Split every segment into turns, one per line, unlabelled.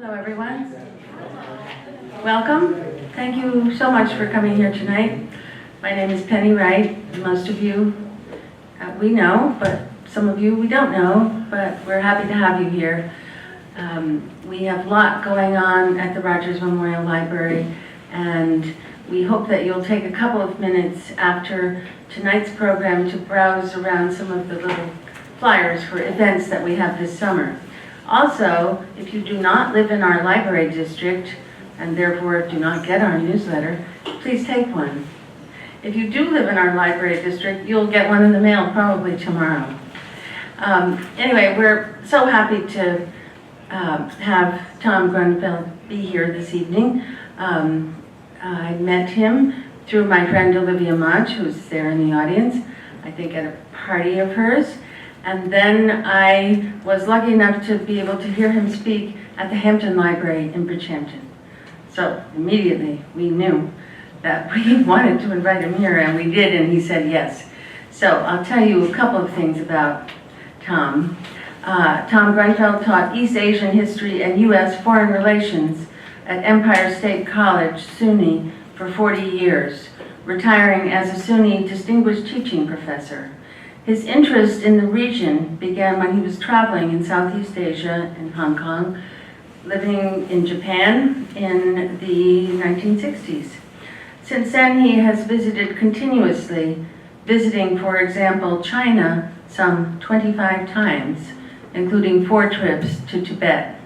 Hello, everyone. Welcome. Thank you so much for coming here tonight. My name is Penny Wright. Most of you we know, but some of you we don't know, but we're happy to have you here. We have a lot going on at the Rogers Memorial Library, and we hope that you'll take a couple of minutes after tonight's program to browse around some of the little flyers for events that we have this summer. Also, if you do not live in our library district, and therefore do not get our newsletter, please take one. If you do live in our library district, you'll get one in the mail probably tomorrow. Anyway, we're so happy to have Tom Grunfeld be here this evening. I met him through my friend Olivia Mudge, who's there in the audience, I think at a party of hers. And then I was lucky enough to be able to hear him speak at the Hampton Library in Bridgehampton. So immediately we knew that we wanted to invite him here, and we did, and he said yes. So I'll tell you a couple of things about Tom. Tom Grunfeld taught East Asian history and U.S. foreign relations at Empire State College, SUNY, for 40 years, retiring as a SUNY Distinguished Teaching Professor. His interest in the region began when he was traveling in Southeast Asia and Hong Kong, living in Japan in the 1960s. Since then, he has visited continuously, visiting, for example, China some 25 times, including 4 trips to Tibet.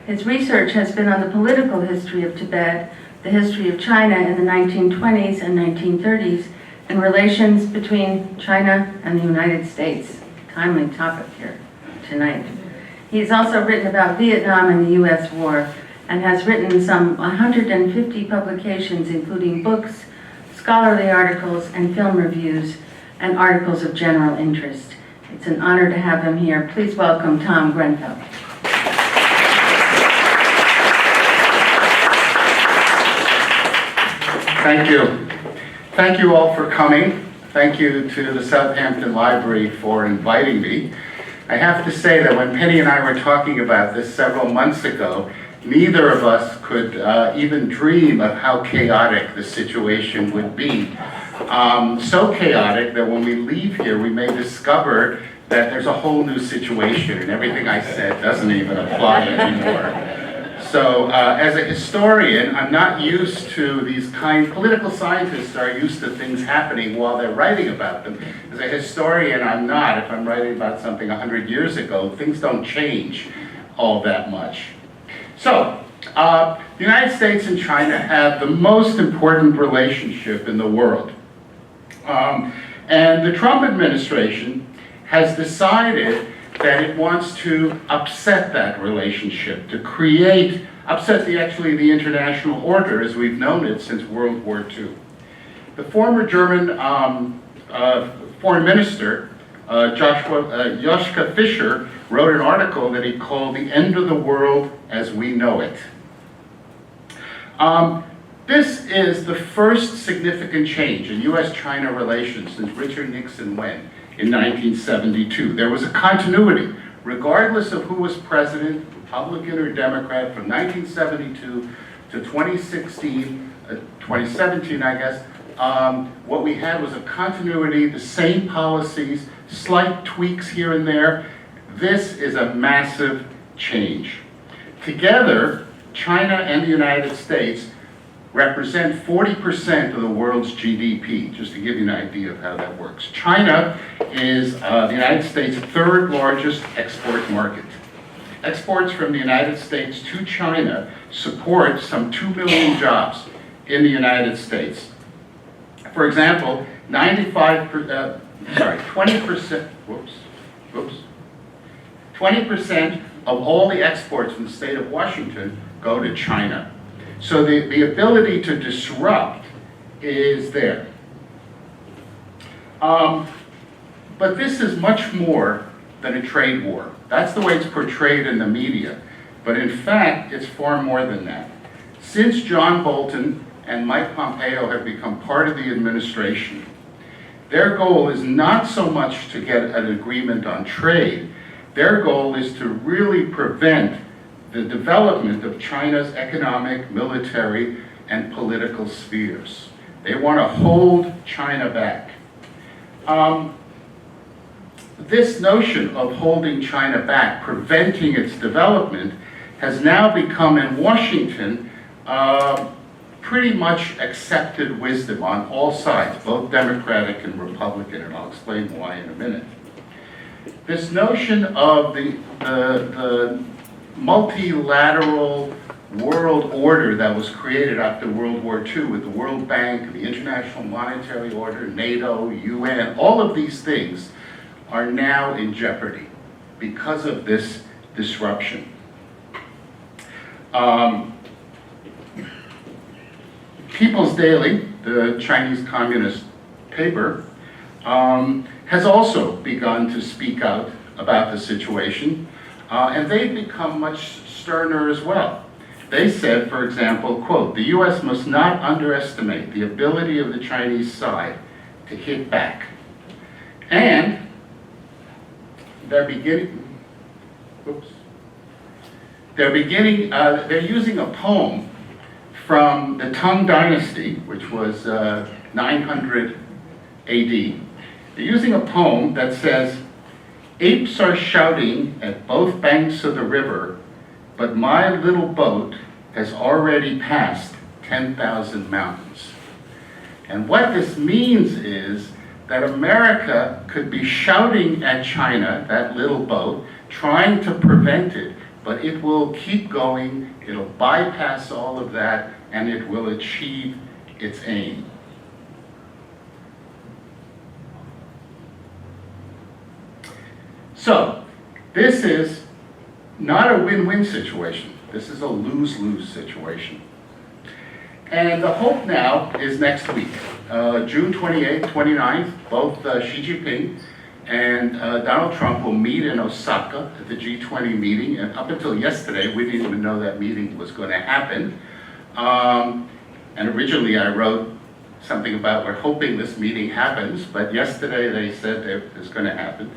His research has been on the political history of Tibet, the history of China in the 1920s and 1930s, and relations between China and the United States. Timely topic here tonight. He's also written about Vietnam and the U.S. war, and has written some 150 publications, including books, scholarly articles, and film reviews, and articles of general interest. It's an honor to have him here. Please welcome Tom Grunfeld.
Thank you. Thank you all for coming. Thank you to the Southampton Library for inviting me. I have to say that when Penny and I were talking about this several months ago, neither of us could even dream of how chaotic the situation would be. So chaotic that when we leave here, we may discover that there's a whole new situation and everything I said doesn't even apply anymore. So as a historian, I'm not used to these political scientists are used to things happening while they're writing about them. As a historian, I'm not. If I'm writing about something 100 years ago, things don't change all that much. So, the United States and China have the most important relationship in the world. And the Trump administration has decided that it wants to upset that relationship, to upset the international order as we've known it since World War II. The former German foreign minister, Joschka Fischer, wrote an article that he called "The End of the World as We Know It." This is the first significant change in U.S.-China relations since Richard Nixon went in 1972. There was a continuity, regardless of who was president, Republican or Democrat, from 1972 to 2017, I guess. What we had was a continuity, the same policies, slight tweaks here and there. This is a massive change. Together, China and the United States represent 40% of the world's GDP, just to give you an idea of how that works. China is the United States' 3rd largest export market. Exports from the United States to China support some 2 million jobs in the United States. For example, 20% of all the exports from the state of Washington go to China. So the ability to disrupt is there. But this is much more than a trade war. That's the way it's portrayed in the media. But in fact, it's far more than that. Since John Bolton and Mike Pompeo have become part of the administration, their goal is not so much to get an agreement on trade. Their goal is to really prevent the development of China's economic, military, and political spheres. They want to hold China back. This notion of holding China back, preventing its development, has now become in Washington pretty much accepted wisdom on all sides, both Democratic and Republican, and I'll explain why in a minute. This notion of the multilateral world order that was created after World War II with the World Bank, the International Monetary Order, NATO, UN, all of these things are now in jeopardy because of this disruption. People's Daily, the Chinese Communist paper, has also begun to speak out about the situation, and they've become much sterner as well. They said, for example, quote, "The US must not underestimate the ability of the Chinese side to hit back." And they're using a poem from the Tang Dynasty, which was 900 AD. They're using a poem that says, "Apes are shouting at both banks of the river, but my little boat has already passed 10,000 mountains." And what this means is that America could be shouting at China, that little boat, trying to prevent it, but it will keep going, it'll bypass all of that, and it will achieve its aim. So, this is not a win-win situation. This is a lose-lose situation. And the hope now is next week, June 28th, 29th, both Xi Jinping and Donald Trump will meet in Osaka at the G20 meeting. And up until yesterday, we didn't even know that meeting was going to happen. And originally I wrote something about we're hoping this meeting happens, but yesterday they said it's going to happen.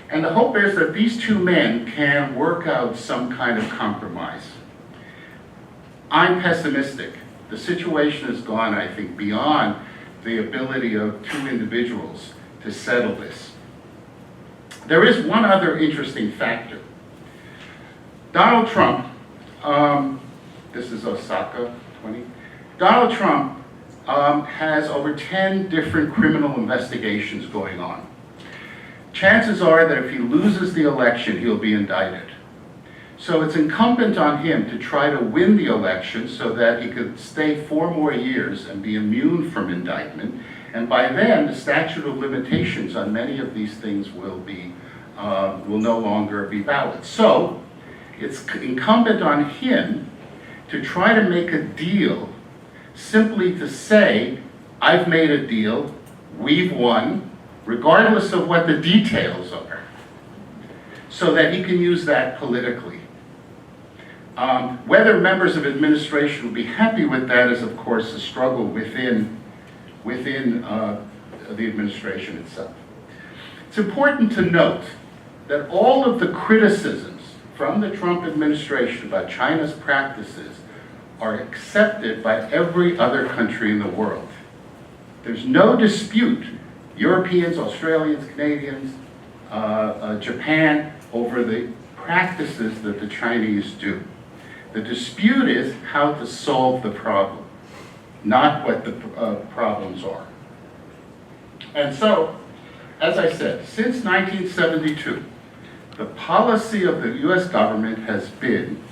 And the hope is that these two men can work out some kind of compromise. I'm pessimistic. The situation has gone, I think, beyond the ability of two individuals to settle this. There is one other interesting factor. Donald Trump, this is Osaka 20, Donald Trump has over 10 different criminal investigations going on. Chances are that if he loses the election, he'll be indicted. So it's incumbent on him to try to win the election so that he could stay 4 more years and be immune from indictment. And by then, the statute of limitations on many of these things will no longer be valid. So it's incumbent on him to try to make a deal, simply to say, I've made a deal, we've won, regardless of what the details are, so that he can use that politically. Whether members of administration will be happy with that is, of course, a struggle within the administration itself. It's important to note that all of the criticisms from the Trump administration about China's practices are accepted by every other country in the world. There's no dispute, Europeans, Australians, Canadians, Japan, over the practices that the Chinese do. The dispute is how to solve the problem, not what the problems are. And so, as I said, since 1972, the policy of the US government has been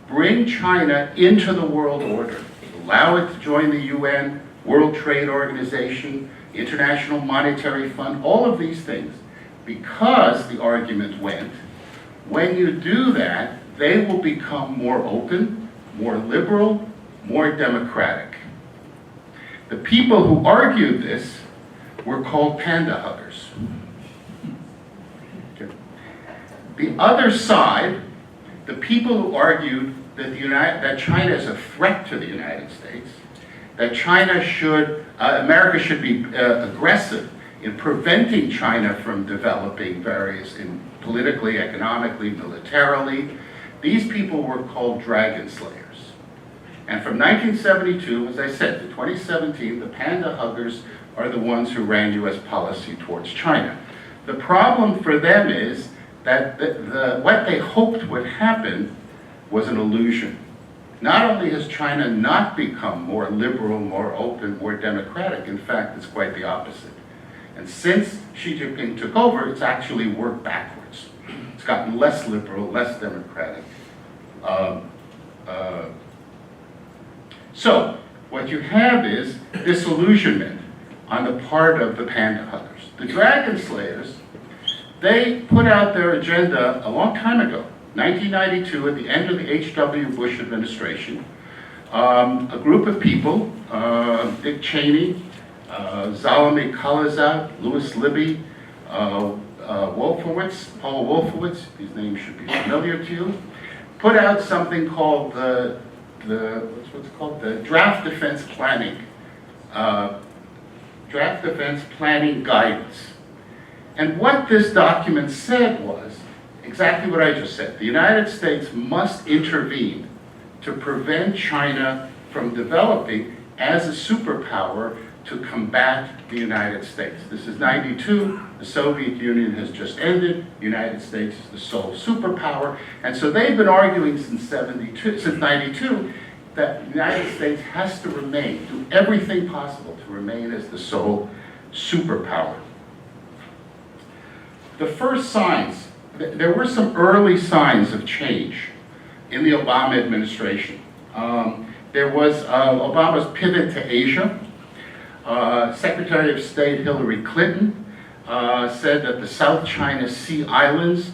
bring China into the world order, allow it to join the UN, World Trade Organization, International Monetary Fund, all of these things, because the argument went, when you do that, they will become more open, more liberal, more democratic. The people who argued this were called panda huggers. Okay. The other side, the people who argued that China is a threat to the United States, that America should be aggressive in preventing China from developing politically, economically, militarily, These people were called dragon slayers. And from 1972, as I said, to 2017, the panda huggers are the ones who ran US policy towards China. The problem for them is that what they hoped would happen was an illusion. Not only has China not become more liberal, more open, more democratic, in fact, it's quite the opposite. And since Xi Jinping took over, it's actually worked backwards. It's gotten less liberal, less democratic. So what you have is disillusionment on the part of the panda huggers. The dragon slayers, they put out their agenda a long time ago, 1992, at the end of the H.W. Bush administration. A group of people, Dick Cheney, Zalomay Khalilzad, Louis Libby, Paul Wolfowitz, these names should be familiar to you, put out something called the Draft Defense Planning, Draft Defense Planning Guidance. And what this document said was exactly what I just said. The United States must intervene to prevent China from developing as a superpower to combat the United States. This is 92, the Soviet Union has just ended, the United States is the sole superpower, and so they've been arguing since 92 that the United States has to remain, do everything possible to remain as the sole superpower. The first signs, there were some early signs of change in the Obama administration. There was Obama's pivot to Asia. Secretary of State Hillary Clinton said that the South China Sea Islands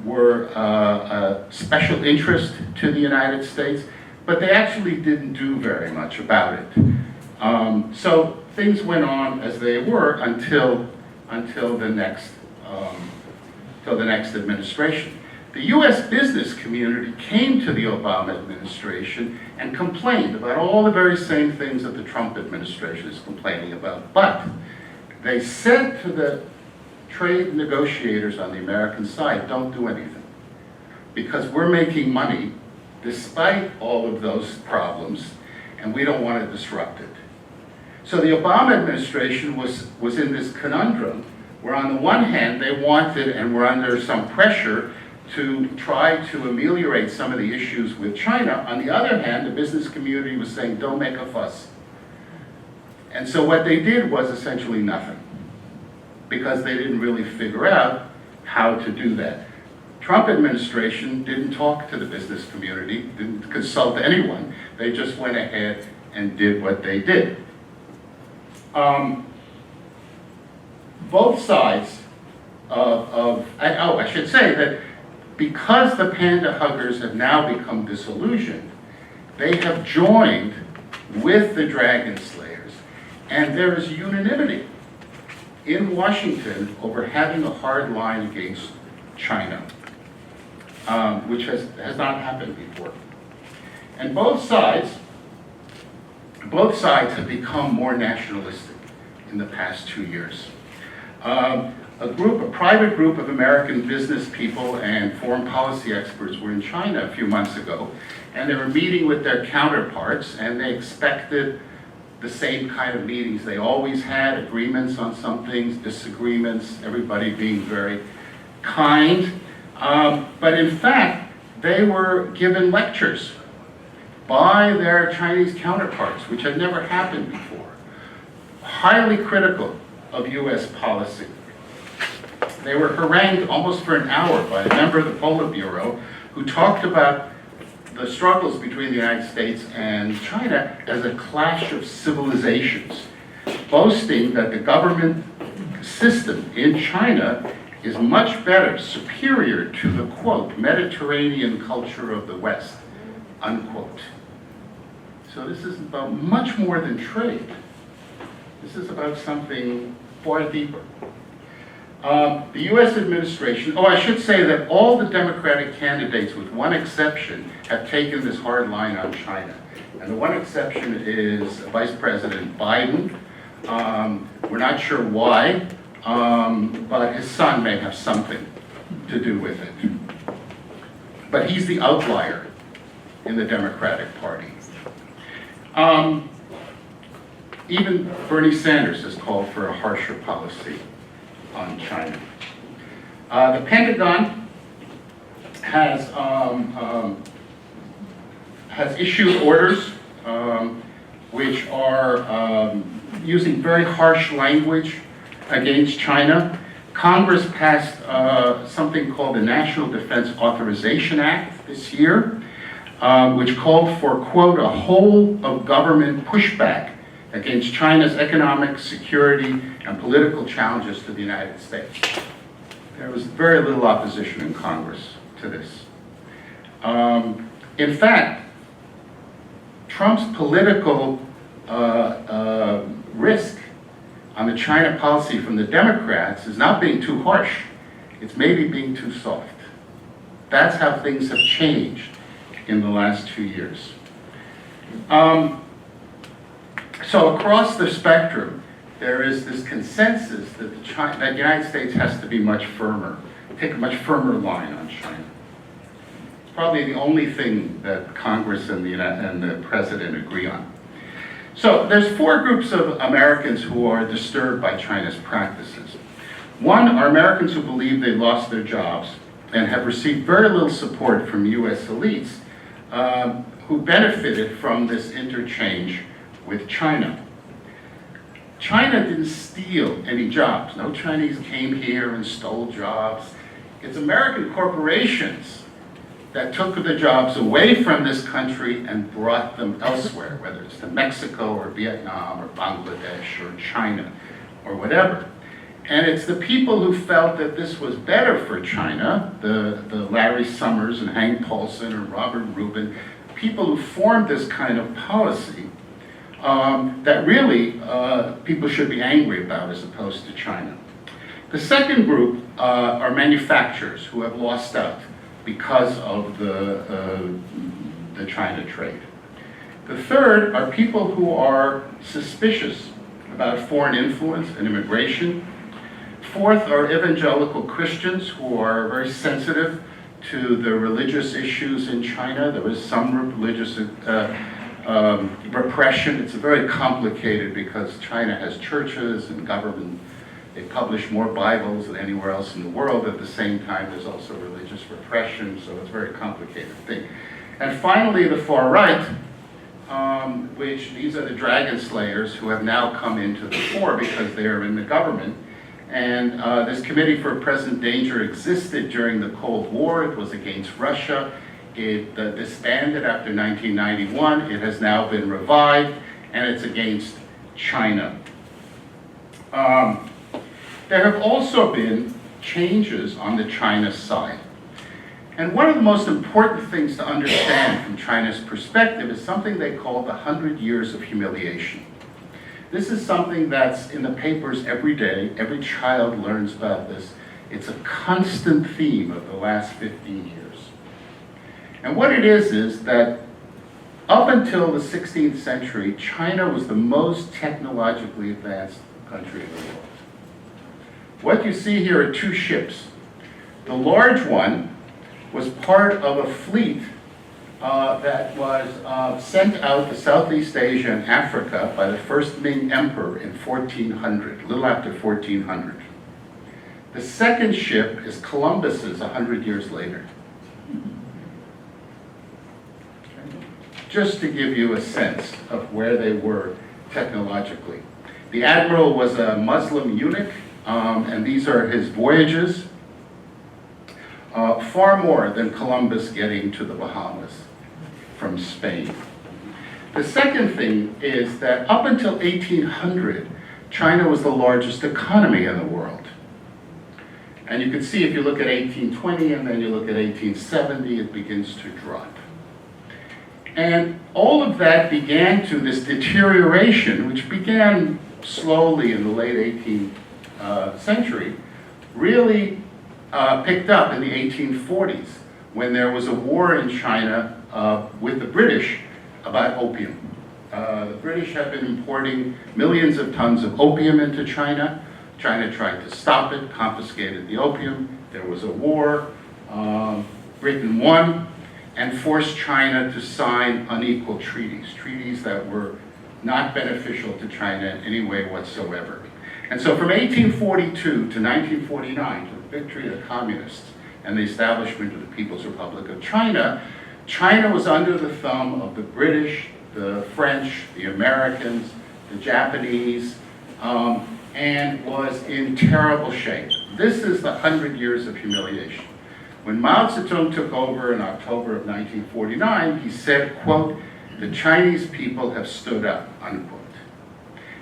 were a special interest to the United States, but they actually didn't do very much about it. So things went on as they were until the next administration. The U.S. business community came to the Obama administration and complained about all the very same things that the Trump administration is complaining about. But they said to the trade negotiators on the American side, don't do anything, because we're making money despite all of those problems, and we don't want to disrupt it. So the Obama administration was in this conundrum where on the one hand they wanted and were under some pressure to try to ameliorate some of the issues with China. On the other hand, the business community was saying, don't make a fuss. And so what they did was essentially nothing, because they didn't really figure out how to do that. Trump administration didn't talk to the business community, didn't consult anyone. They just went ahead and did what they did. Both sides I should say that because the panda huggers have now become disillusioned, they have joined with the dragon slayers, and there is unanimity in Washington over having a hard line against China, which has not happened before. And both sides have become more nationalistic in the past 2 years. A private group of American business people and foreign policy experts were in China a few months ago, and they were meeting with their counterparts, and they expected the same kind of meetings. They always had agreements on some things, disagreements, everybody being very kind. But in fact, they were given lectures by their Chinese counterparts, which had never happened before, highly critical of US policy. They were harangued almost for an hour by a member of the Politburo who talked about the struggles between the United States and China as a clash of civilizations, boasting that the government system in China is much better, superior to the, quote, Mediterranean culture of the West, unquote. So this is about much more than trade. This is about something far deeper. The U.S. administration, I should say that all the Democratic candidates, with one exception, have taken this hard line on China. And the one exception is Vice President Biden. We're not sure why, but his son may have something to do with it. but he's the outlier in the Democratic Party. Even Bernie Sanders has called for a harsher policy on China. The Pentagon has issued orders which are using very harsh language against China. Congress passed something called the National Defense Authorization Act this year, which called for, quote, a whole of government pushback against China's economic, security, and political challenges to the United States. There was very little opposition in Congress to this. In fact, Trump's political risk on the China policy from the Democrats is not being too harsh, it's maybe being too soft. That's how things have changed in the last 2 years. So across the spectrum, there is this consensus that the United States has to be much firmer, take a much firmer line on China. It's probably the only thing that Congress and the President agree on. So there's 4 groups of Americans who are disturbed by China's practices. One are Americans who believe they lost their jobs and have received very little support from US elites who benefited from this interchange with China. China didn't steal any jobs. No Chinese came here and stole jobs. It's American corporations that took the jobs away from this country and brought them elsewhere, whether it's to Mexico or Vietnam or Bangladesh or China or whatever. And it's the people who felt that this was better for China, the Larry Summers and Hank Paulson and Robert Rubin, people who formed this kind of policy that really people should be angry about as opposed to China. The second group are manufacturers who have lost out because of the China trade. The third are people who are suspicious about foreign influence and immigration. Fourth are evangelical Christians who are very sensitive to the religious issues in China. There was some religious repression. It's very complicated because China has churches and government. They publish more Bibles than anywhere else in the world. At the same time, there's also religious repression, so it's a very complicated thing. And finally, the far right, which these are the dragon slayers who have now come into the fore because they are in the government. And this Committee for Present Danger existed during the Cold War. It was against Russia. It disbanded after 1991. It has now been revived, and it's against China. There have also been changes on the China side. And one of the most important things to understand from China's perspective is something they call the 100 Years of Humiliation. This is something that's in the papers every day. Every child learns about this. It's a constant theme of the last 15 years. And what it is that up until the 16th century, China was the most technologically advanced country in the world. What you see here are 2 ships. The large one was part of a fleet that was sent out to Southeast Asia and Africa by the first Ming Emperor in 1400, a little after 1400. The second ship is Columbus's 100 years later. Just to give you a sense of where they were technologically. The admiral was a Muslim eunuch, and these are his voyages. Far more than Columbus getting to the Bahamas from Spain. The second thing is that up until 1800, China was the largest economy in the world. And you can see if you look at 1820 and then you look at 1870, it begins to drop. And all of that began to this deterioration, which began slowly in the late 18th century, really picked up in the 1840s when there was a war in China with the British about opium. The British had been importing millions of tons of opium into China. China tried to stop it, confiscated the opium. There was a war. Britain won and forced China to sign unequal treaties, treaties that were not beneficial to China in any way whatsoever. And so from 1842 to 1949, to the victory of the communists and the establishment of the People's Republic of China, China was under the thumb of the British, the French, the Americans, the Japanese, and was in terrible shape. This is the 100 years of humiliation. When Mao Zedong took over in October of 1949, he said, quote, "The Chinese people have stood up," unquote.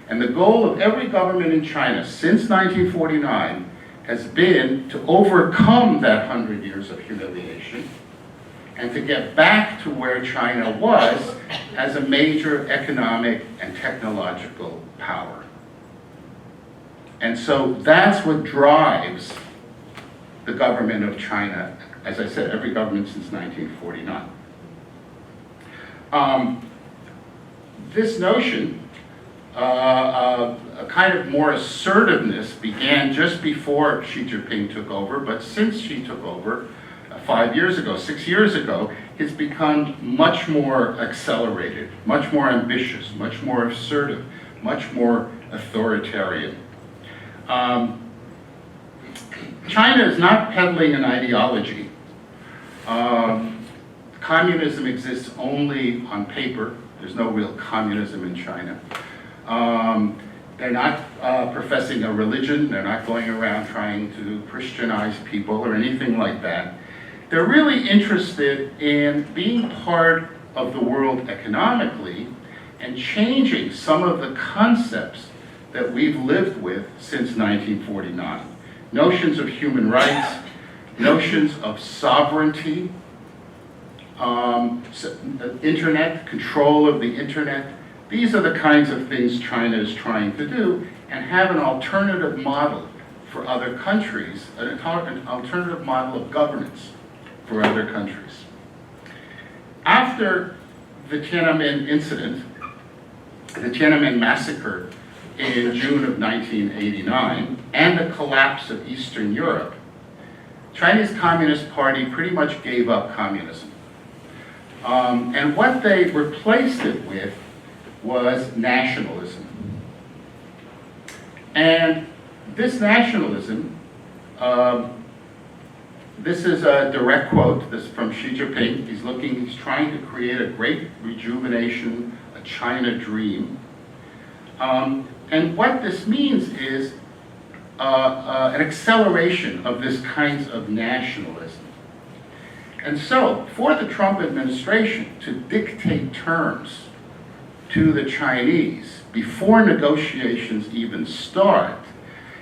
And the goal of every government in China since 1949 has been to overcome that 100 years of humiliation and to get back to where China was as a major economic and technological power. And so that's what drives the government of China, as I said, every government since 1949. This notion, a kind of more assertiveness, began just before Xi Jinping took over, but since Xi took over 5 years ago, 6 years ago, it's become much more accelerated, much more ambitious, much more assertive, much more authoritarian. China is not peddling an ideology. Communism exists only on paper. There's no real communism in China. They're not professing a religion. They're not going around trying to Christianize people or anything like that. They're really interested in being part of the world economically and changing some of the concepts that we've lived with since 1949. Notions of human rights, notions of sovereignty, internet, control of the internet. These are the kinds of things China is trying to do and have an alternative model for other countries, an alternative model of governance for other countries. After the Tiananmen incident, the Tiananmen massacre in June of 1989, and the collapse of Eastern Europe, Chinese Communist Party pretty much gave up communism. And what they replaced it with was nationalism. And this nationalism, this is a direct quote, this is from Xi Jinping. He's trying to create a great rejuvenation, a China dream. And what this means is an acceleration of this kinds of nationalism. And so, for the Trump administration to dictate terms to the Chinese before negotiations even start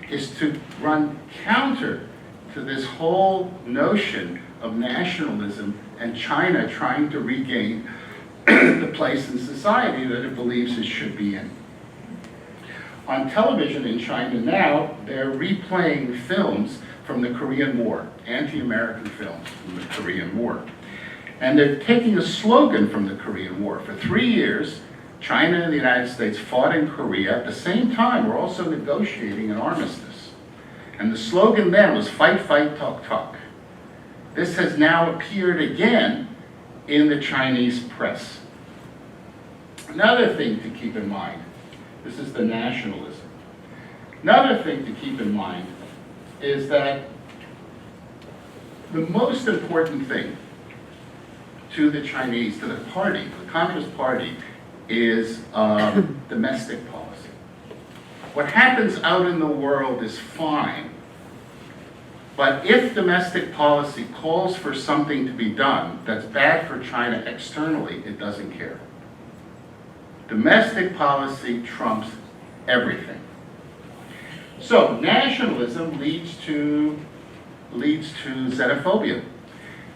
is to run counter to this whole notion of nationalism and China trying to regain the place in society that it believes it should be in. On television in China now, they're replaying films from the Korean War, anti-American films from the Korean War. And they're taking a slogan from the Korean War. For 3 years, China and the United States fought in Korea. At the same time, we're also negotiating an armistice. And the slogan then was fight, fight, talk, talk. This has now appeared again in the Chinese press. Another thing to keep in mind, this is the nationalism. Another thing to keep in mind is that the most important thing to the Chinese, to the party, the Communist Party, is domestic policy. What happens out in the world is fine, but if domestic policy calls for something to be done that's bad for China externally, it doesn't care. Domestic policy trumps everything. So nationalism leads to xenophobia.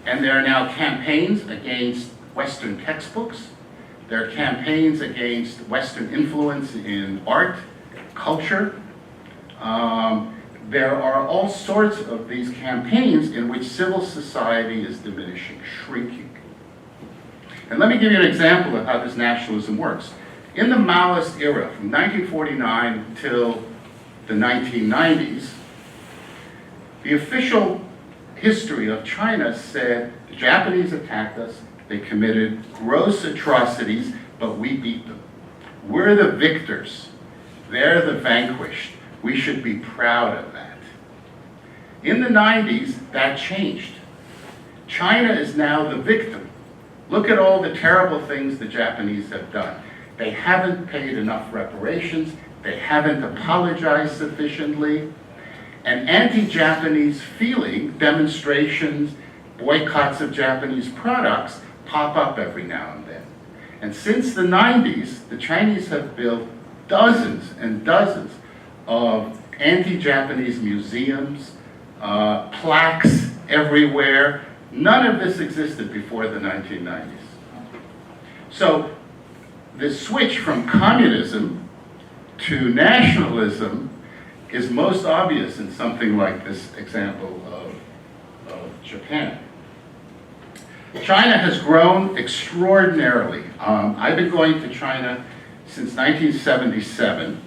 And there are now campaigns against Western textbooks. There are campaigns against Western influence in art, culture. There are all sorts of these campaigns in which civil society is diminishing, shrinking. And let me give you an example of how this nationalism works. In the Maoist era, from 1949 until the 1990s, the official history of China said the Japanese attacked us, they committed gross atrocities, but we beat them. We're the victors. They're the vanquished. We should be proud of that. In the 90s, that changed. China is now the victim. Look at all the terrible things the Japanese have done. They haven't paid enough reparations. They haven't apologized sufficiently. And anti-Japanese feeling, demonstrations, boycotts of Japanese products pop up every now and then. And since the 90s, the Chinese have built dozens and dozens of anti-Japanese museums, plaques everywhere. None of this existed before the 1990s. So the switch from communism to nationalism is most obvious in something like this example of Japan. China has grown extraordinarily. I've been going to China since 1977,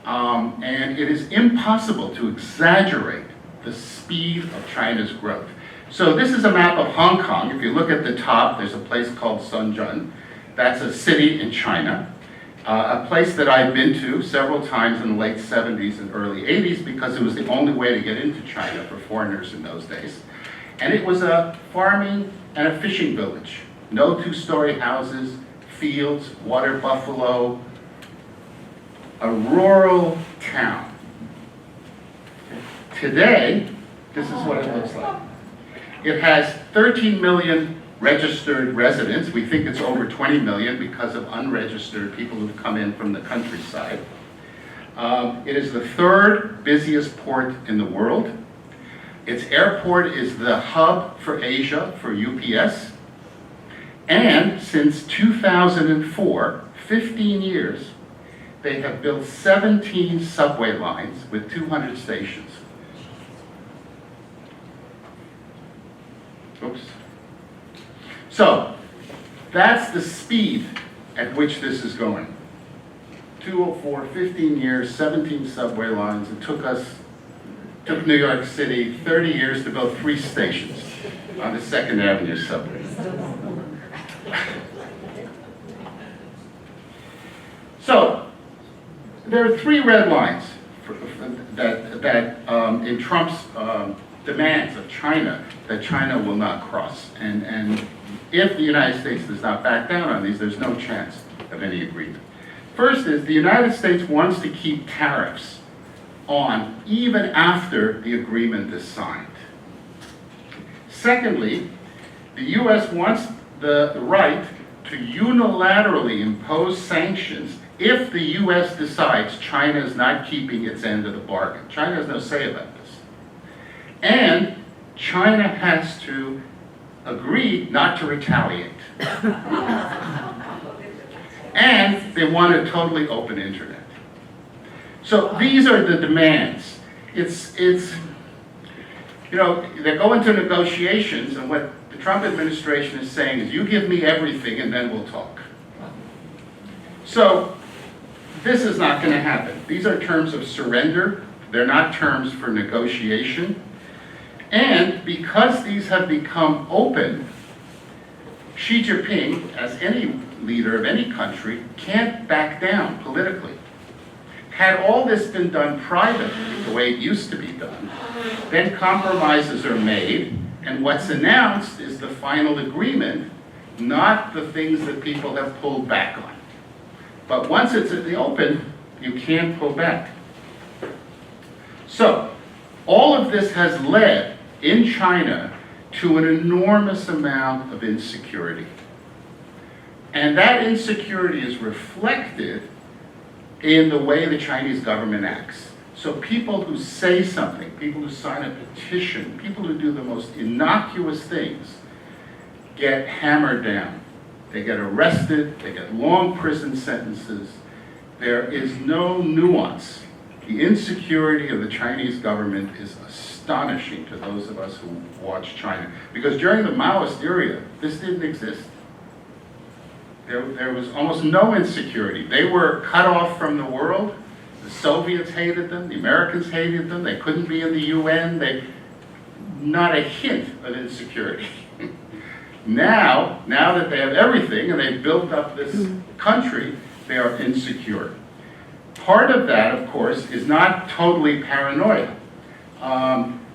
and it is impossible to exaggerate the speed of China's growth. So this is a map of Hong Kong. If you look at the top, there's a place called Shenzhen. That's a city in China, a place that I've been to several times in the late 70s and early 80s because it was the only way to get into China for foreigners in those days. And it was a farming and a fishing village. No two-story houses, fields, water buffalo, a rural town. Today, this is what it looks like. It has 13 million registered residents. We think it's over 20 million because of unregistered people who've come in from the countryside. It is the third busiest port in the world. Its airport is the hub for Asia for UPS. And since 2004, 15 years, they have built 17 subway lines with 200 stations. Oops. So, that's the speed at which this is going. 204, 15 years, 17 subway lines. It took New York City 30 years to build 3 stations on the 2nd Avenue subway. So, there are 3 red lines that in Trump's demands of China that China will not cross. And if the United States does not back down on these, there's no chance of any agreement. First is the United States wants to keep tariffs on even after the agreement is signed. Secondly, the U.S. wants the right to unilaterally impose sanctions if the U.S. decides China is not keeping its end of the bargain. China has no say about this. And China has to agree not to retaliate. And they want a totally open internet. So these are the demands. It's you know, they go into negotiations, and what the Trump administration is saying is, you give me everything and then we'll talk. So this is not going to happen. These are terms of surrender. They're not terms for negotiation. And because these have become open, Xi Jinping, as any leader of any country, can't back down politically. Had all this been done privately, the way it used to be done, then compromises are made, and what's announced is the final agreement, not the things that people have pulled back on. But once it's in the open, you can't pull back. So, all of this has led in China to an enormous amount of insecurity. And that insecurity is reflected in the way the Chinese government acts. So people who say something, people who sign a petition, people who do the most innocuous things get hammered down. They get arrested, they get long prison sentences. There is no nuance. The insecurity of the Chinese government is astonishing to those of us who watch China. Because during the Maoist era, this didn't exist. There was almost no insecurity. They were cut off from the world. The Soviets hated them, the Americans hated them, they couldn't be in the UN, not a hint of insecurity. Now that they have everything and they've built up this country, they are insecure. Part of that, of course, is not totally paranoia.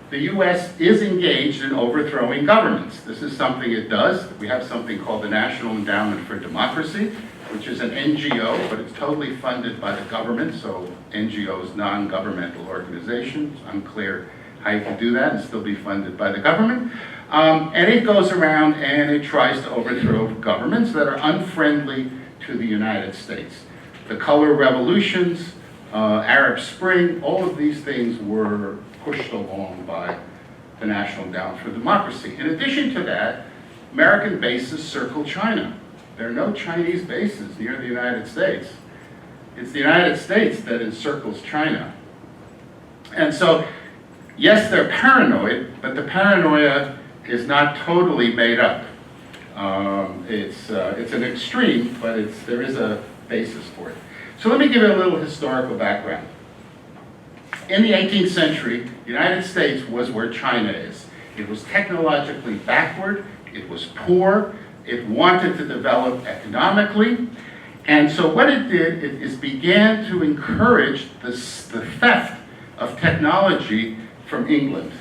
The U.S. is engaged in overthrowing governments. This is something it does. We have something called the National Endowment for Democracy, which is an NGO, but it's totally funded by the government, so NGO is non-governmental organization. It's unclear how you can do that and still be funded by the government. And it goes around and it tries to overthrow governments that are unfriendly to the United States. The color revolutions, Arab Spring, all of these things were pushed along by the National Endowment for Democracy. In addition to that, American bases circle China. There are no Chinese bases near the United States. It's the United States that encircles China. And so, yes, they're paranoid, but the paranoia is not totally made up. It's an extreme, but there is a basis for it. So let me give you a little historical background. In the 18th century, the United States was where China is. It was technologically backward, it was poor, it wanted to develop economically, and so what it did is began to encourage the theft of technology from England.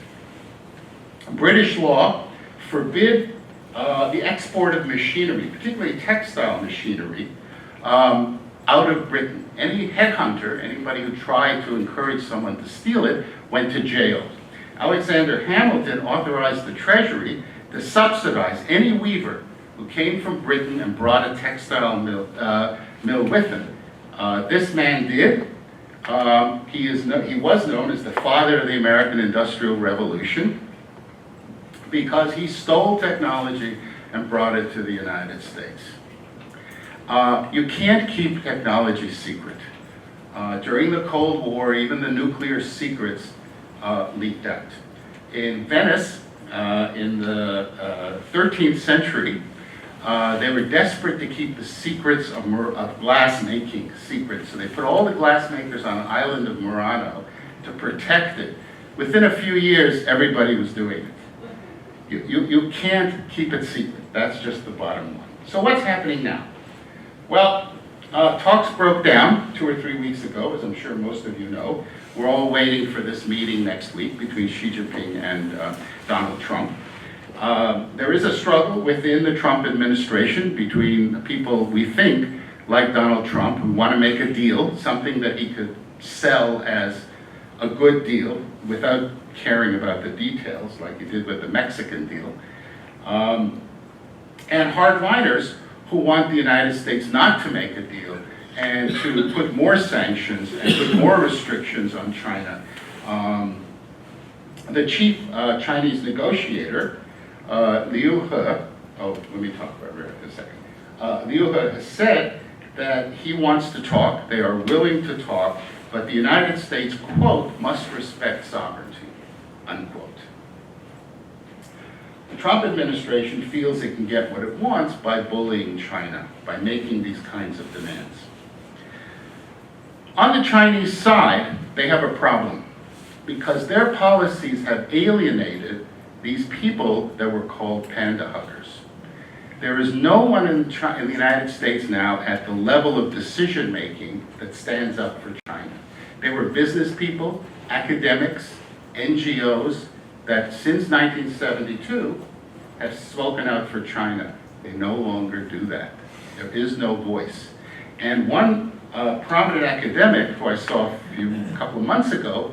British law forbid the export of machinery, particularly textile machinery, out of Britain. Any headhunter, anybody who tried to encourage someone to steal it, went to jail. Alexander Hamilton authorized the Treasury to subsidize any weaver who came from Britain and brought a textile mill with him. This man did. He was known as the father of the American Industrial Revolution because he stole technology and brought it to the United States. You can't keep technology secret. During the Cold War, even the nuclear secrets leaked out. In Venice, in the 13th century, they were desperate to keep the secrets of glass making secret. So they put all the glass makers on an island of Murano to protect it. Within a few years, everybody was doing it. You can't keep it secret. That's just the bottom line. So what's happening now? Well, talks broke down 2 or 3 weeks ago, as I'm sure most of you know. We're all waiting for this meeting next week between Xi Jinping and Donald Trump. There is a struggle within the Trump administration between people we think, like Donald Trump, who want to make a deal, something that he could sell as a good deal without caring about the details, like he did with the Mexican deal, and hardliners who want the United States not to make a deal and to put more sanctions and put more restrictions on China. The chief Chinese negotiator, Liu He, let me talk about it for a second. Liu He has said that he wants to talk, they are willing to talk, but the United States, quote, must respect sovereignty, unquote. The Trump administration feels it can get what it wants by bullying China, by making these kinds of demands. On the Chinese side, they have a problem because their policies have alienated these people that were called panda huggers. There is no one in the United States now at the level of decision making that stands up for China. They were business people, academics, NGOs that since 1972 have spoken out for China. They no longer do that. There is no voice. And one prominent academic who I saw a couple of months ago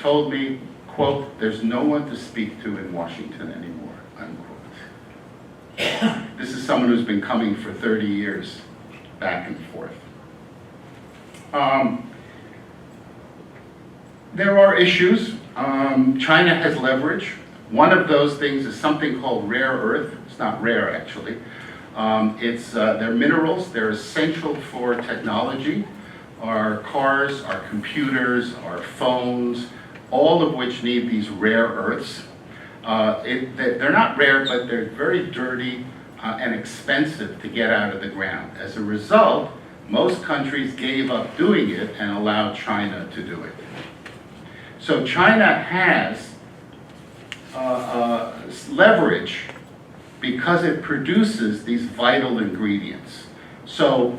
told me, quote, there's no one to speak to in Washington anymore, unquote. This is someone who's been coming for 30 years, back and forth. There are issues. China has leverage. One of those things is something called rare earth. It's not rare, actually. They're minerals. They're essential for technology. Our cars, our computers, our phones, all of which need these rare earths. They're not rare, but they're very dirty and expensive to get out of the ground. As a result, most countries gave up doing it and allowed China to do it. So China has leverage because it produces these vital ingredients. So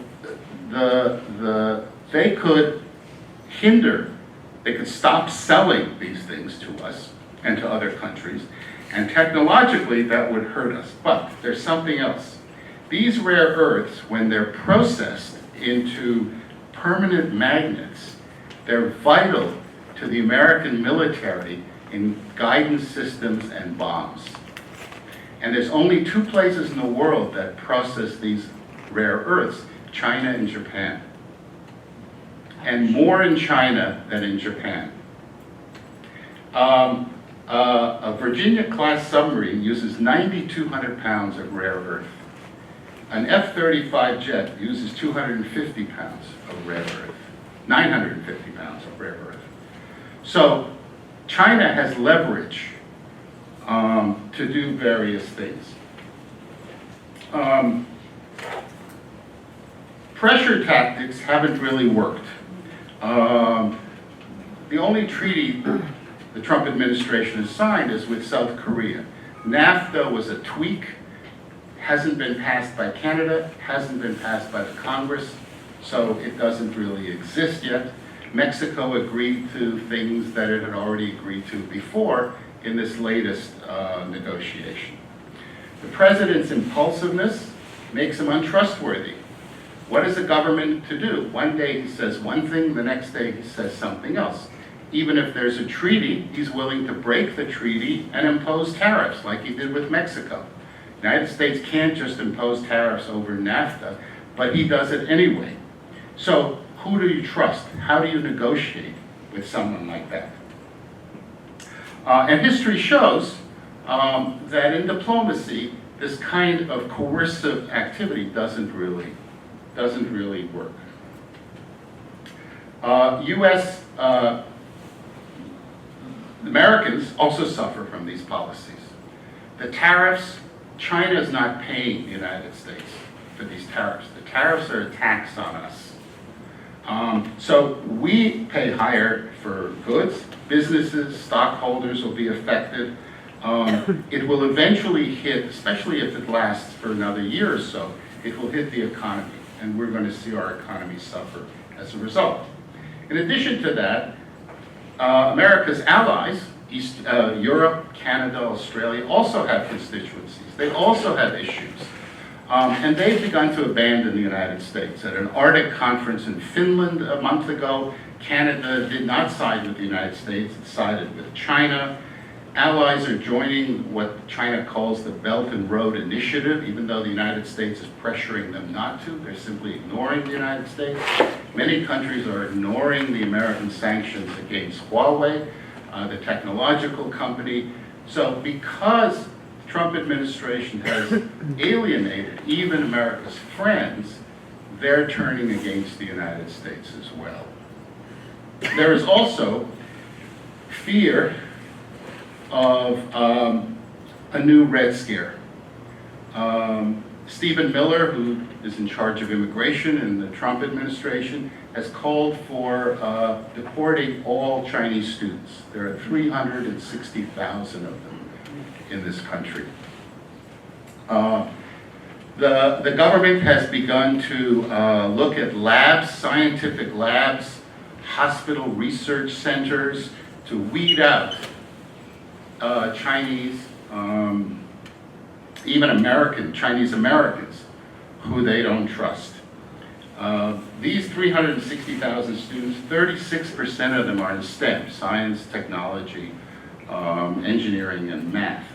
they could they could stop selling these things to us and to other countries, and technologically that would hurt us. But there's something else. These rare earths, when they're processed into permanent magnets, they're vital to the American military in guidance systems and bombs. And there's only 2 places in the world that process these rare earths, China and Japan. And more in China than in Japan. A Virginia-class submarine uses 9,200 pounds of rare earth. An F-35 jet uses 250 pounds of rare earth, 950 pounds of rare earth. So China has leverage to do various things. Pressure tactics haven't really worked. The only treaty the Trump administration has signed is with South Korea. NAFTA was a tweak, hasn't been passed by Canada, hasn't been passed by the Congress, so it doesn't really exist yet. Mexico agreed to things that it had already agreed to before in this latest negotiation. The president's impulsiveness makes him untrustworthy. What is a government to do? One day he says one thing, the next day he says something else. Even if there's a treaty, he's willing to break the treaty and impose tariffs like he did with Mexico. The United States can't just impose tariffs over NAFTA, but he does it anyway. So who do you trust? How do you negotiate with someone like that? And history shows that in diplomacy, this kind of coercive activity doesn't really work. Americans also suffer from these policies. The tariffs, China is not paying the United States for these tariffs. The tariffs are a tax on us. So we pay higher for goods. Businesses, stockholders will be affected. It will eventually hit, especially if it lasts for another year or so, it will hit the economy, and we're going to see our economy suffer as a result. In addition to that, America's allies, Europe, Canada, Australia, also have constituencies. They also have issues. And they've begun to abandon the United States. At an Arctic conference in Finland a month ago, Canada did not side with the United States, it sided with China. Allies are joining what China calls the Belt and Road Initiative, even though the United States is pressuring them not to. They're simply ignoring the United States. Many countries are ignoring the American sanctions against Huawei, the technological company. So because the Trump administration has alienated even America's friends, they're turning against the United States as well. There is also fear of a new Red Scare. Stephen Miller, who is in charge of immigration in the Trump administration, has called for deporting all Chinese students. There are 360,000 of them in this country. The government has begun to look at labs, scientific labs, hospital research centers, to weed out Chinese, even Chinese Americans, who they don't trust. These 360,000 students, 36% of them are in STEM, science, technology, engineering, and math.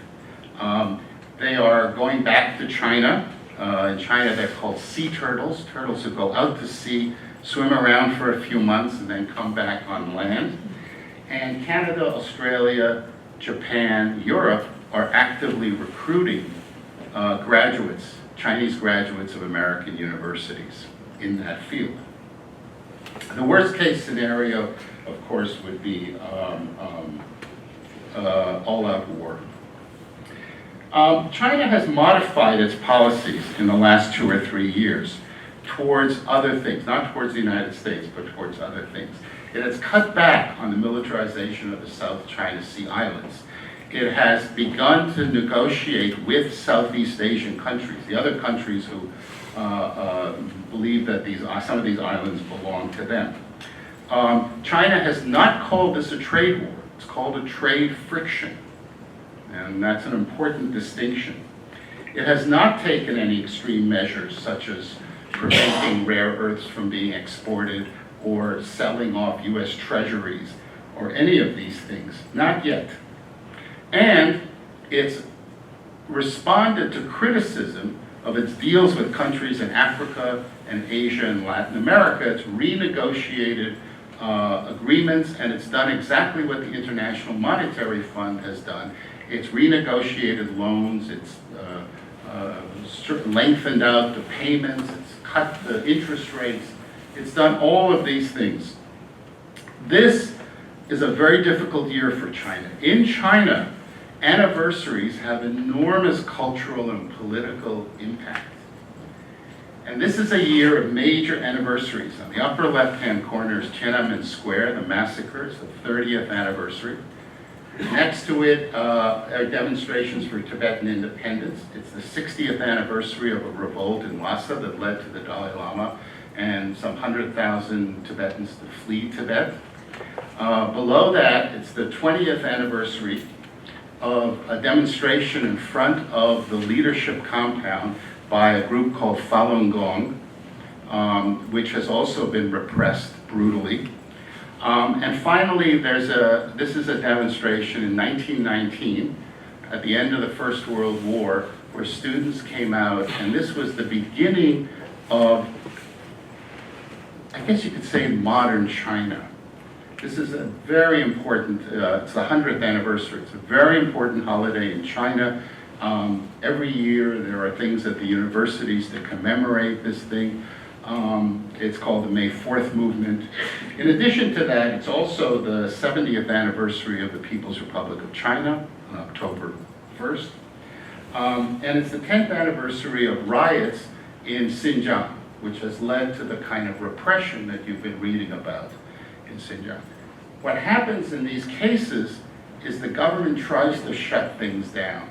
They are going back to China. In China, they're called sea turtles, turtles who go out to sea, swim around for a few months, and then come back on land. And Canada, Australia, Japan, Europe are actively recruiting graduates, Chinese graduates of American universities in that field. The worst case scenario, of course, would be all-out war. China has modified its policies in the last 2 or 3 years towards other things, not towards the United States, but towards other things. It has cut back on the militarization of the South China Sea Islands. it has begun to negotiate with Southeast Asian countries, the other countries who believe that some of these islands belong to them. China has not called this a trade war. It's called a trade friction, and that's an important distinction. It has not taken any extreme measures such as preventing rare earths from being exported or selling off US treasuries or any of these things, not yet. And it's responded to criticism of its deals with countries in Africa and Asia and Latin America. It's renegotiated agreements, and it's done exactly what the International Monetary Fund has done. It's renegotiated loans, it's lengthened out the payments, it's cut the interest rates, it's done all of these things. This is a very difficult year for China. In China, anniversaries have enormous cultural and political impact. And this is a year of major anniversaries. On the upper left-hand corner is Tiananmen Square, the massacres, the 30th anniversary. Next to it are demonstrations for Tibetan independence. It's the 60th anniversary of a revolt in Lhasa that led to the Dalai Lama and some 100,000 Tibetans to flee Tibet. Below that, it's the 20th anniversary of a demonstration in front of the leadership compound by a group called Falun Gong, which has also been repressed brutally. And finally, this is a demonstration in 1919, at the end of the First World War, where students came out, and this was the beginning of, I guess you could say, modern China. This is a very important, it's the 100th anniversary. It's a very important holiday in China. Every year there are things at the universities to commemorate this thing. It's called the May 4th movement. In addition to that, it's also the 70th anniversary of the People's Republic of China on October 1st. And it's the 10th anniversary of riots in Xinjiang, which has led to the kind of repression that you've been reading about in Xinjiang. What happens in these cases is the government tries to shut things down.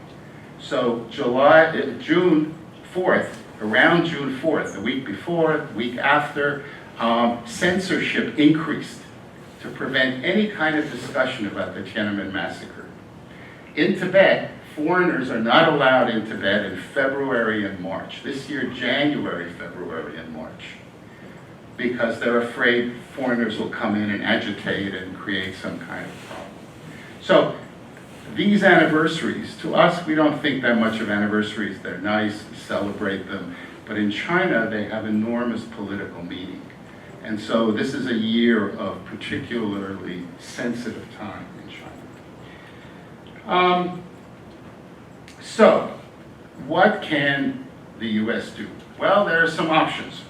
So June 4th, around June 4th, the week before, the week after, censorship increased to prevent any kind of discussion about the Tiananmen massacre. In Tibet, foreigners are not allowed in Tibet in February and March. This year, January, February, and March, because they're afraid foreigners will come in and agitate and create some kind of problem. So these anniversaries, to us, we don't think that much of anniversaries. They're nice, we celebrate them. But in China, they have enormous political meaning. And so this is a year of particularly sensitive time in China. So what can the US do? Well, there are some options.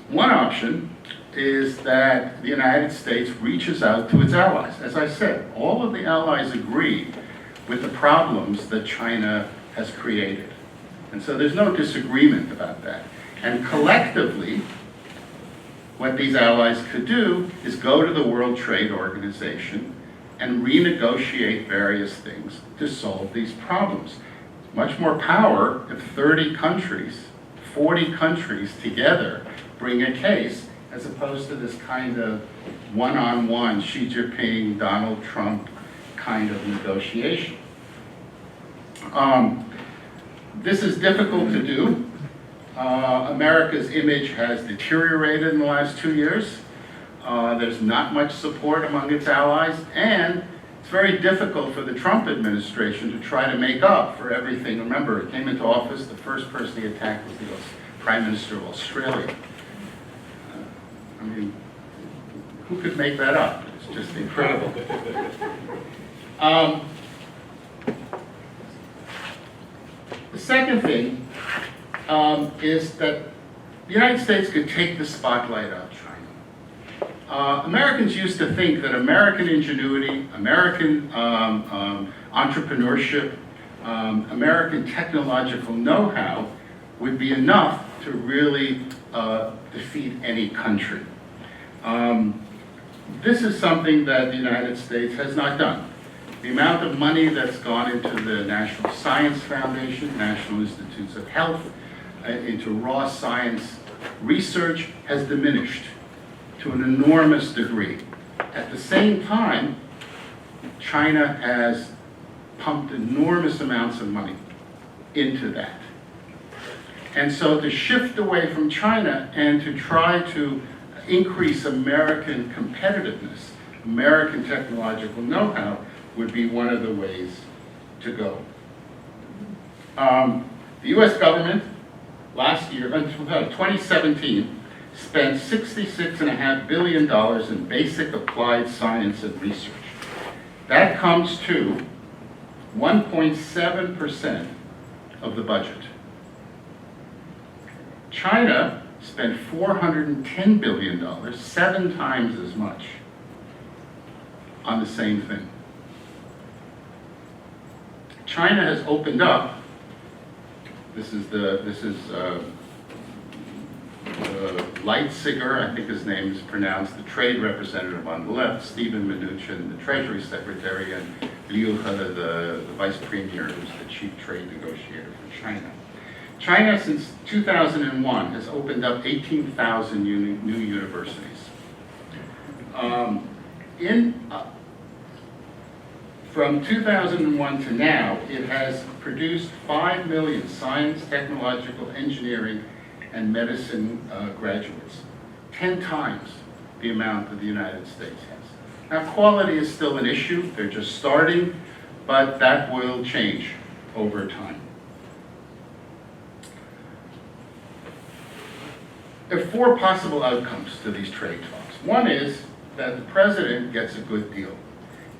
One option is that the United States reaches out to its allies. As I said, all of the allies agree with the problems that China has created. And so there's no disagreement about that. And collectively, what these allies could do is go to the World Trade Organization and renegotiate various things to solve these problems. Much more power if 30 countries, 40 countries together bring a case, as opposed to this kind of one-on-one Xi Jinping, Donald Trump kind of negotiation. This is difficult to do. America's image has deteriorated in the last 2 years. There's not much support among its allies, and it's very difficult for the Trump administration to try to make up for everything. Remember, it came into office, the first person he attacked was the Prime Minister of Australia. I mean, who could make that up? It's just incredible. The second thing is that the United States could take the spotlight out of China. Americans used to think that American ingenuity, American entrepreneurship, American technological know-how would be enough to really defeat any country. This is something that the United States has not done. The amount of money that's gone into the National Science Foundation, National Institutes of Health, into raw science research has diminished to an enormous degree. At the same time, China has pumped enormous amounts of money into that. And so to shift away from China and to try to increase American competitiveness, American technological know-how, would be one of the ways to go. The US government last year, 2017, spent $66.5 billion in basic applied science and research. That comes to 1.7% of the budget. China spent $410 billion, 7 times as much, on the same thing. China has opened up. This is Leitziger, I think his name is pronounced, the trade representative on the left, Stephen Mnuchin, the Treasury Secretary, and Liu He, the Vice Premier, who's the Chief Trade Negotiator for China. China, since 2001, has opened up 18,000 new universities. From 2001 to now, it has produced 5 million science, technological, engineering, and medicine graduates, 10 times the amount that the United States has. Now, quality is still an issue. They're just starting, but that will change over time. There are 4 possible outcomes to these trade talks. One is that the president gets a good deal.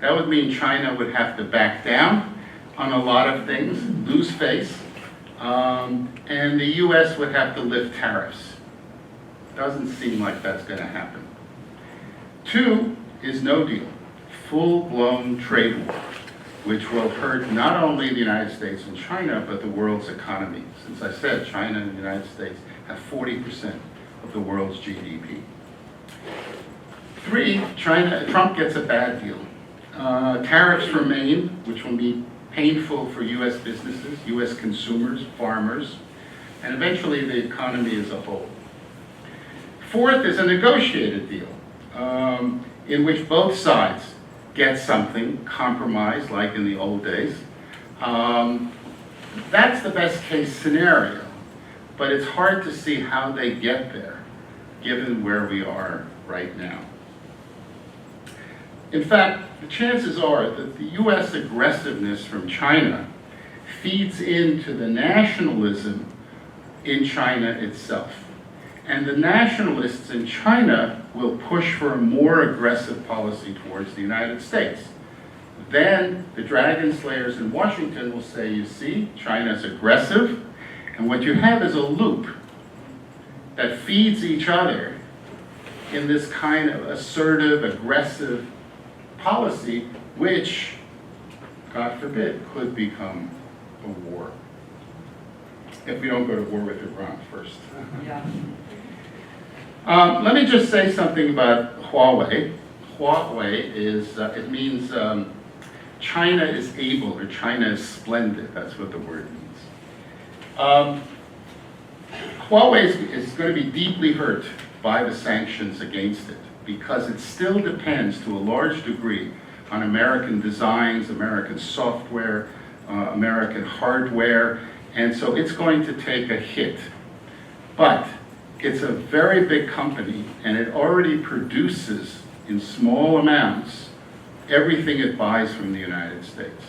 That would mean China would have to back down on a lot of things, lose face, and the US would have to lift tariffs. Doesn't seem like that's going to happen. 2 is no deal, full-blown trade war, which will hurt not only the United States and China, but the world's economy. Since I said China and the United States have 40% of the world's GDP. 3, Trump gets a bad deal. Tariffs remain, which will be painful for US businesses, US consumers, farmers, and eventually the economy as a whole. 4th is a negotiated deal, in which both sides get something, compromise, like in the old days. That's the best case scenario, but it's hard to see how they get there, given where we are right now. In fact, the chances are that the US aggressiveness from China feeds into the nationalism in China itself. And the nationalists in China will push for a more aggressive policy towards the United States. Then the dragon slayers in Washington will say, you see, China's aggressive, and what you have is a loop that feeds each other in this kind of assertive, aggressive policy, which, God forbid, could become a war. If we don't go to war with Iran first.
Yeah.
Let me just say something about Huawei. Huawei is, it means China is able, or China is splendid. That's what the word means. Huawei is going to be deeply hurt by the sanctions against it, because it still depends to a large degree on American designs, American software, American hardware, and so it's going to take a hit. But it's a very big company, and it already produces, in small amounts, everything it buys from the United States.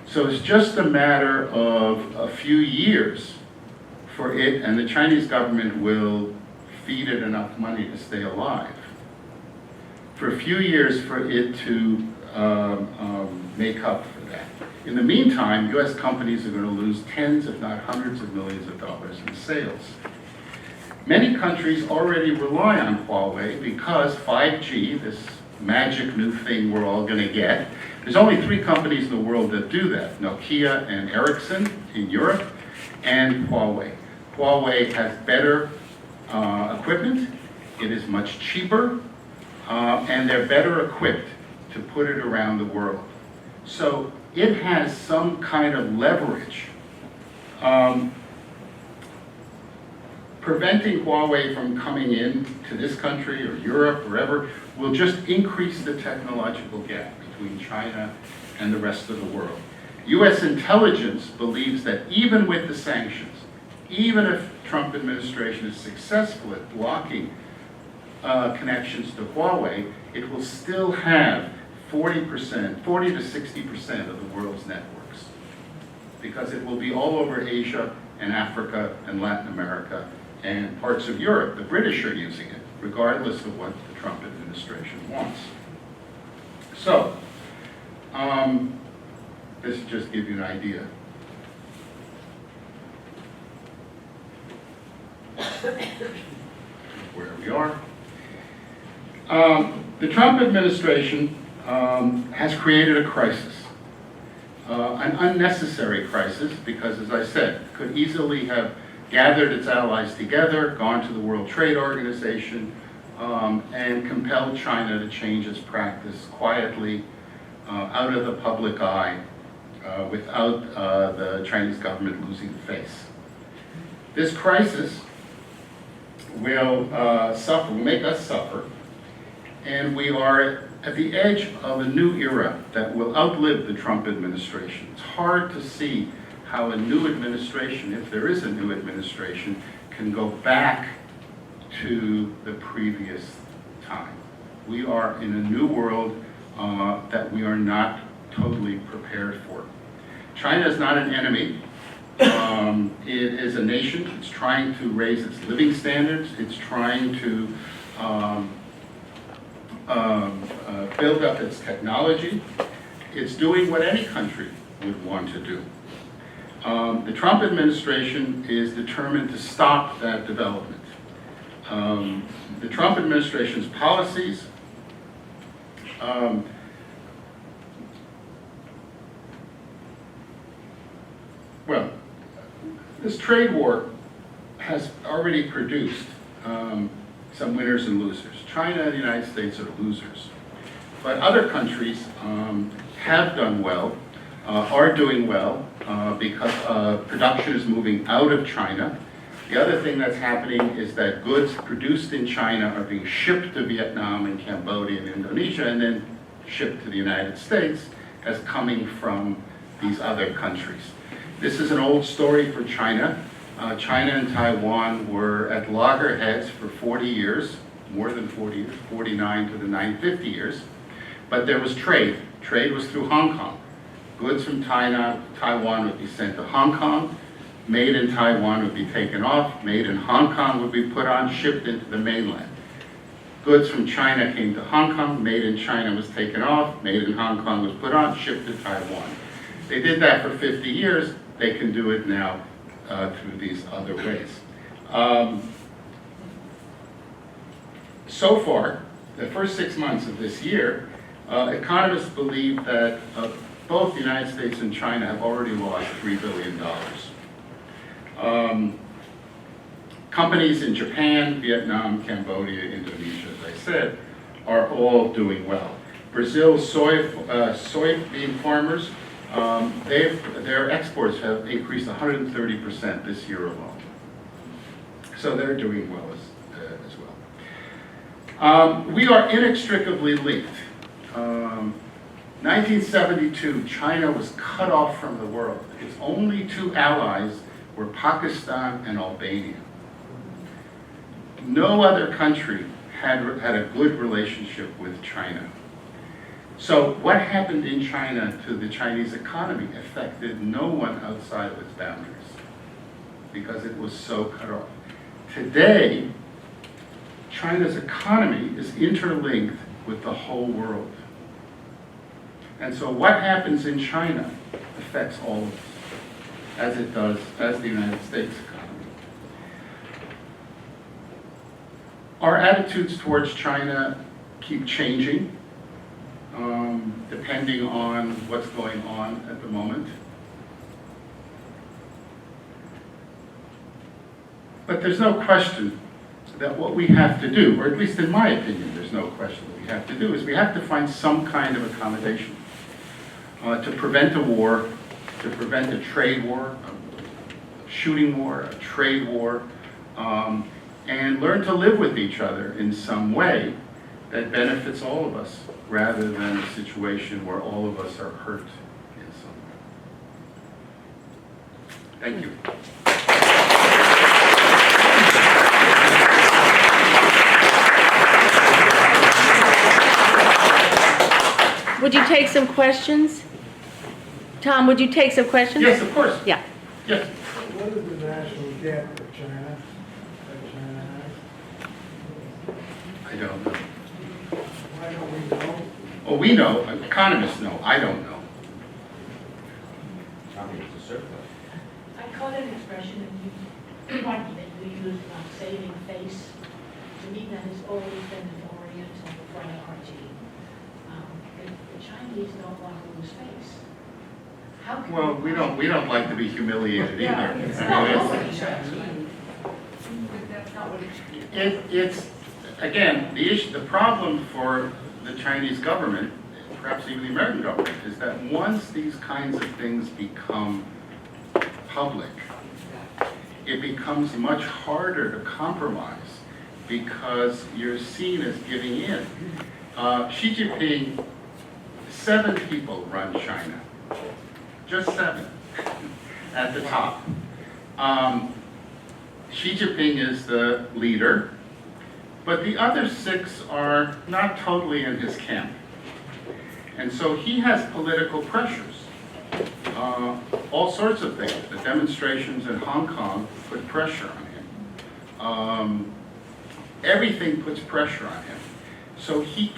So it's just a matter of a few years for it, and the Chinese government will feed it enough money to stay alive, for a few years for it to make up for that. In the meantime, US companies are going to lose tens, if not hundreds of millions of dollars in sales. Many countries already rely on Huawei because 5G, this magic new thing we're all going to get, there's only 3 companies in the world that do that, Nokia and Ericsson in Europe, and Huawei. Huawei has better equipment, it is much cheaper, and they're better equipped to put it around the world. So it has some kind of leverage. Preventing Huawei from coming in to this country or Europe, wherever, will just increase the technological gap between China and the rest of the world. US intelligence believes that even with the sanctions, even if Trump administration is successful at blocking connections to Huawei, it will still have 40 to 60% of the world's networks, because it will be all over Asia and Africa and Latin America and parts of Europe. The British are using it, regardless of what the Trump administration wants. So, this will just give you an idea. Where we are. The Trump administration has created a crisis, an unnecessary crisis, because, as I said, could easily have gathered its allies together, gone to the World Trade Organization, and compelled China to change its practice quietly, out of the public eye, without the Chinese government losing face. This crisis will make us suffer, and we are at the edge of a new era that will outlive the Trump administration. It's hard to see how a new administration, if there is a new administration, can go back to the previous time. We are in a new world that we are not totally prepared for. China is not an enemy. It is a nation. It's trying to raise its living standards. It's trying to build up its technology. It's doing what any country would want to do. The Trump administration is determined to stop that development. The Trump administration's policies well, this trade war has already produced some winners and losers. China and the United States are losers. But other countries have done well, are doing well, because production is moving out of China. The other thing that's happening is that goods produced in China are being shipped to Vietnam and Cambodia and Indonesia, and then shipped to the United States as coming from these other countries. This is an old story for China. China and Taiwan were at loggerheads for 40 years, more than 40 years, 49 to the 950 years. But there was trade. Trade was through Hong Kong. Goods from Taiwan would be sent to Hong Kong. Made in Taiwan would be taken off. Made in Hong Kong would be put on, shipped into the mainland. Goods from China came to Hong Kong. Made in China was taken off. Made in Hong Kong was put on, shipped to Taiwan. They did that for 50 years. They can do it now through these other ways. So far, the first 6 months of this year, economists believe that both the United States and China have already lost $3 billion. Companies in Japan, Vietnam, Cambodia, Indonesia, as I said, are all doing well. Brazil's soybean farmers, their exports have increased 130% this year alone. So they're doing well as well. We are inextricably linked. 1972, China was cut off from the world. Its only two allies were Pakistan and Albania. No other country had a good relationship with China. So what happened in China to the Chinese economy affected no one outside of its boundaries, because it was so cut off. Today, China's economy is interlinked with the whole world. And so what happens in China affects all of us, as it does as the United States economy. Our attitudes towards China keep changing, depending on what's going on at the moment. But there's no question that what we have to do, or at least in my opinion, there's no question what we have to do is we have to find some kind of accommodation to prevent a war, to prevent a trade war, a shooting war, a trade war, and learn to live with each other in some way that benefits all of us, rather than a situation where all of us are hurt in some way. Thank you.
Would you take some questions? Tom, would you take some questions?
Yes, of course.
Yeah.
Yes.
What is the national debt of China? That China has?
I don't know.
Why don't we know?
Well, we know, economists know, I don't know.
I mean, it's a surplus.
I caught an expression that you used about saving face. To me, that has always been an Oriental priority. The Chinese don't want to lose face. How can
Well, we don't like to be humiliated either.
It's
I
not
mean,
what it is. That's not what it is.
it's, again, the issue, the problem for the Chinese government, perhaps even the American government, is that once these kinds of things become public, it becomes much harder to compromise because you're seen as giving in. Xi Jinping, 7 people run China, just 7 at the top. Xi Jinping is the leader, but the other 6 are not totally in his camp. And so he has political pressures, all sorts of things. The demonstrations in Hong Kong put pressure on him. Everything puts pressure on him. So he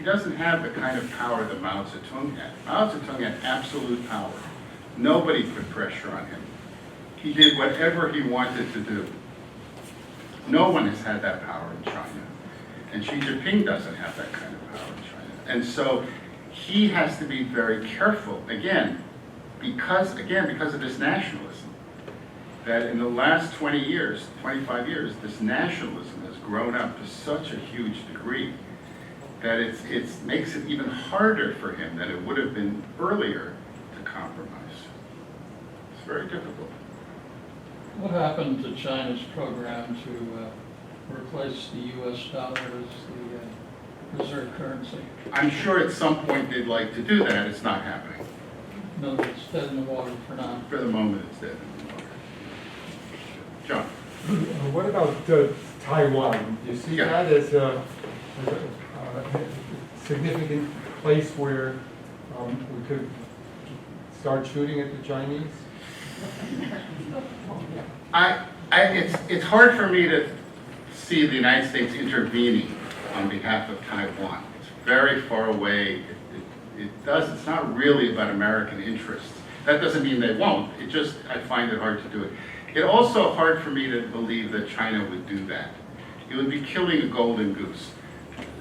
doesn't have the kind of power that Mao Zedong had. Mao Zedong had absolute power. Nobody put pressure on him. He did whatever he wanted to do. No one has had that power in China. And Xi Jinping doesn't have that kind of power in China. And so he has to be very careful, again, because of this nationalism, that in the last 20 years, 25 years, this nationalism has grown up to such a huge degree that it makes it even harder for him than it would have been earlier to compromise. It's very difficult.
What happened to China's program to replace the U.S. dollar as the reserve currency?
I'm sure at some point they'd like to do that. It's not happening.
No, it's dead in the water for now.
For the moment, it's dead in the water. John?
What about Taiwan? Do you see
Yeah.
that as a significant place where we could start shooting at the Chinese?
It's hard for me to see the United States intervening on behalf of Taiwan. It's very far away. It's not really about American interests. That doesn't mean they won't. I find it hard to do it. It's also hard for me to believe that China would do that. It would be killing a golden goose.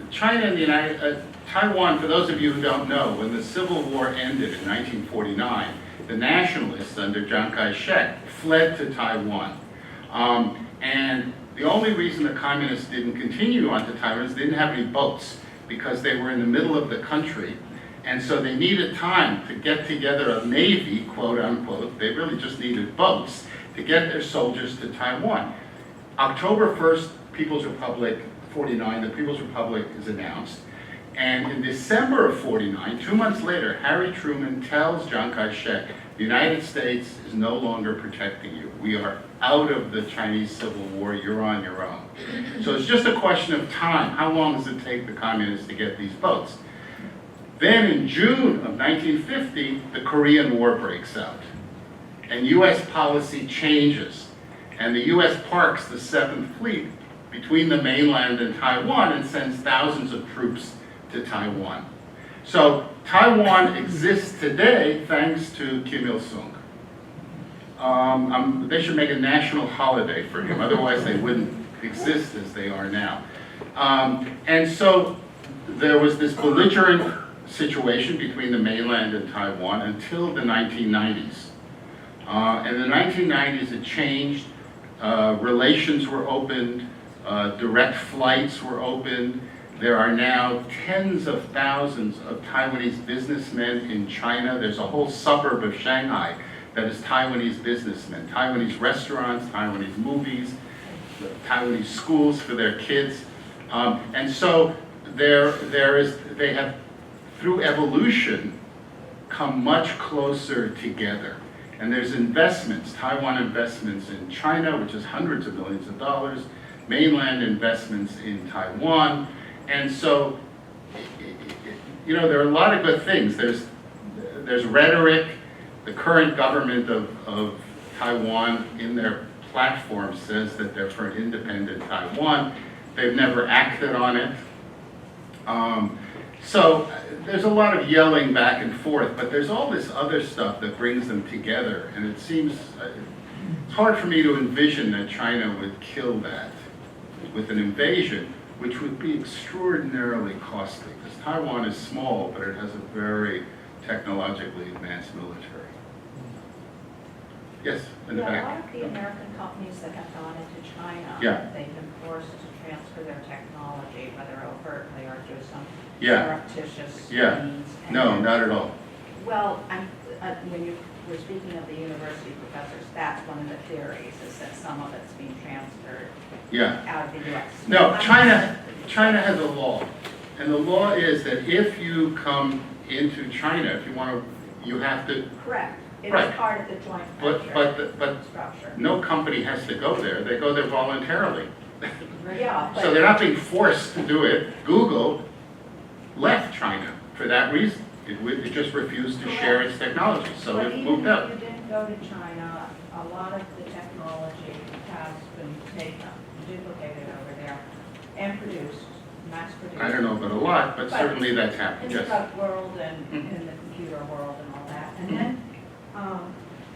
China and Taiwan, for those of you who don't know, when the Civil War ended in 1949, the nationalists under Chiang Kai-shek fled to Taiwan. And the only reason the communists didn't continue on to Taiwan is they didn't have any boats because they were in the middle of the country. And so they needed time to get together a navy, quote unquote. They really just needed boats to get their soldiers to Taiwan. October 1st, People's Republic 49, the People's Republic is announced. And in December of 49, 2 months later, Harry Truman tells Chiang Kai-shek, the United States is no longer protecting you. We are out of the Chinese Civil War. You're on your own. So it's just a question of time. How long does it take the communists to get these boats? Then in June of 1950, the Korean War breaks out. And U.S. policy changes. And the U.S. parks the 7th Fleet between the mainland and Taiwan and sends thousands of troops to Taiwan. So Taiwan exists today thanks to Kim Il-sung. They should make a national holiday for him, otherwise they wouldn't exist as they are now. And so there was this belligerent situation between the mainland and Taiwan until the 1990s. In the 1990s it changed, relations were opened, direct flights were opened, There are now tens of thousands of Taiwanese businessmen in China. There's a whole suburb of Shanghai that is Taiwanese businessmen, Taiwanese restaurants, Taiwanese movies, Taiwanese schools for their kids. And so they have, through evolution, come much closer together. And there's investments, Taiwan investments in China, which is hundreds of millions of dollars, mainland investments in Taiwan. And so, there are a lot of good things. There's rhetoric. The current government of Taiwan in their platform says that they're for an independent Taiwan. They've never acted on it. So there's a lot of yelling back and forth, but there's all this other stuff that brings them together. And it seems, it's hard for me to envision that China would kill that with an invasion, which would be extraordinarily costly, because Taiwan is small, but it has a very technologically advanced military. Yes, in the
Yeah, a
back.
lot of the American companies that have gone into China,
Yeah.
they've been forced to transfer their technology, whether overtly or through some
Yeah.
surreptitious
Yeah.
means. And
No,
then-
not at all.
Well, when you were speaking of the university professors, that's one of the theories, is that some of it's being transferred
Yeah.
out of the US.
No, China has a law. And the law is that if you come into China, if you want to, you have to,
Correct. It
Right.
is part of the joint
but,
venture
but
structure.
no company has to go there. They go there voluntarily.
Yeah,
So
but,
they're not being forced to do it. Google left China for that reason. It just refused to share its technology, so
but
it
even
moved
if
out.
you didn't go to China, a lot of the technology has been taken, duplicated over there, and produced, mass-produced.
I don't know about a lot, but
But
certainly that's
In
happened,
the
yes.
drug world and
Mhm.
in the computer world and all that. And
Mhm.
then,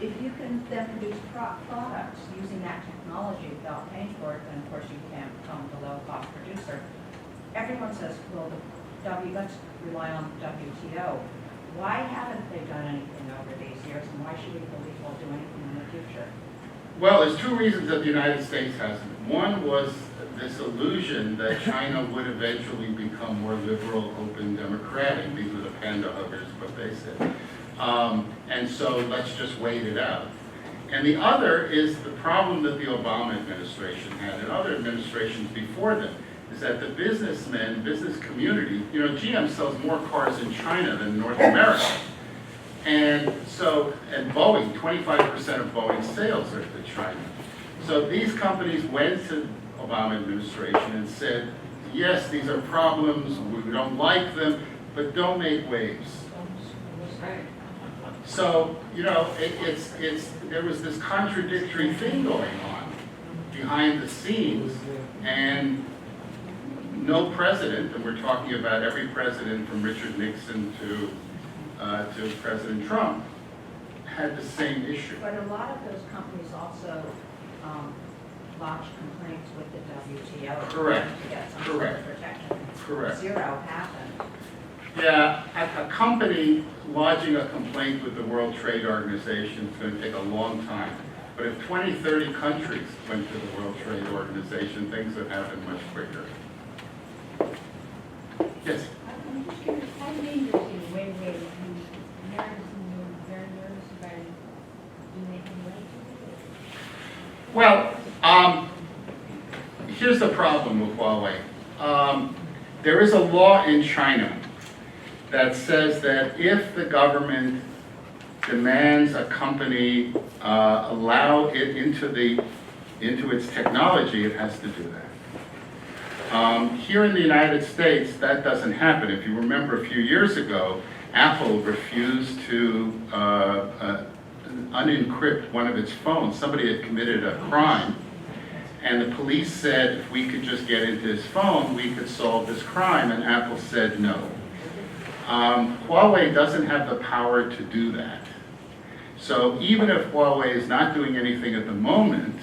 if you can then produce products using that technology without paying for it, then of course you can become the low-cost producer. Everyone says, well, let's rely on the WTO. Why haven't they done anything over these years, and why should we believe they'll do anything in the future?
Well, there's two reasons that the United States hasn't. One was this illusion that China would eventually become more liberal, open, democratic. These were the panda huggers, what they said. And so let's just wait it out. And the other is the problem that the Obama administration had, and other administrations before them, is that the businessmen, business community, GM sells more cars in China than in North America. And so, and Boeing, 25% of Boeing's sales are to China. So these companies went to Obama administration and said, yes, these are problems, we don't like them, but don't make waves. So, there was this contradictory thing going on behind the scenes, and no president, and we're talking about every president from Richard Nixon to President Trump, had the same issue.
But a lot of those companies also lodged complaints with the WTO.
Correct.
To get some sort
Correct.
of protection.
Correct.
Zero happened.
Yeah, a company lodging a complaint with the World Trade Organization is going to take a long time. But if 20, 30 countries went to the World Trade Organization, things would happen much quicker. Yes?
I'm just curious, how dangerous is way, Americans are very nervous about doing anything right?
Well, here's the problem with Huawei. There is a law in China that says that if the government demands a company allow it into its technology, it has to do that. Here in the United States, that doesn't happen. If you remember a few years ago, Apple refused to unencrypt one of its phones. Somebody had committed a crime, and the police said if we could just get into his phone, we could solve this crime, and Apple said no. Huawei doesn't have the power to do that. So even if Huawei is not doing anything at the moment,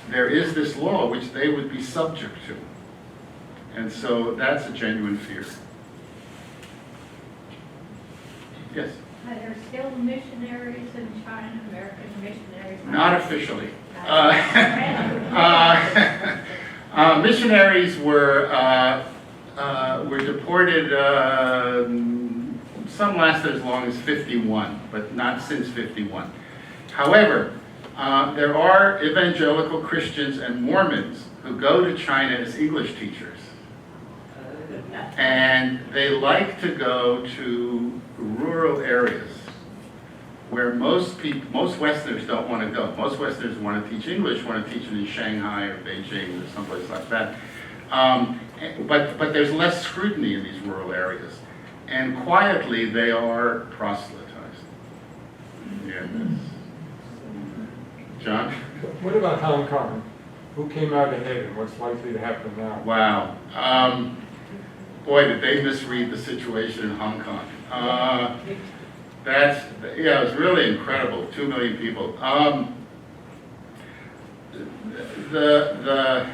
there is this law which they would be subject to. And so that's a genuine fear. Yes?
Are there still missionaries in China, American missionaries?
Not officially. Missionaries were deported, some lasted as long as 51, but not since 51. However, there are evangelical Christians and Mormons who go to China as English teachers. And they like to go to rural areas where most Westerners don't want to go. Most Westerners want to teach English, want to teach it in Shanghai or Beijing or someplace like that. But there's less scrutiny in these rural areas. And quietly, they are proselytized. Yeah. John?
What about Hong Kong? Who came out ahead and what's likely to happen now?
Wow. Boy, did they misread the situation in Hong Kong. Yeah, it was really incredible. 2 million people. The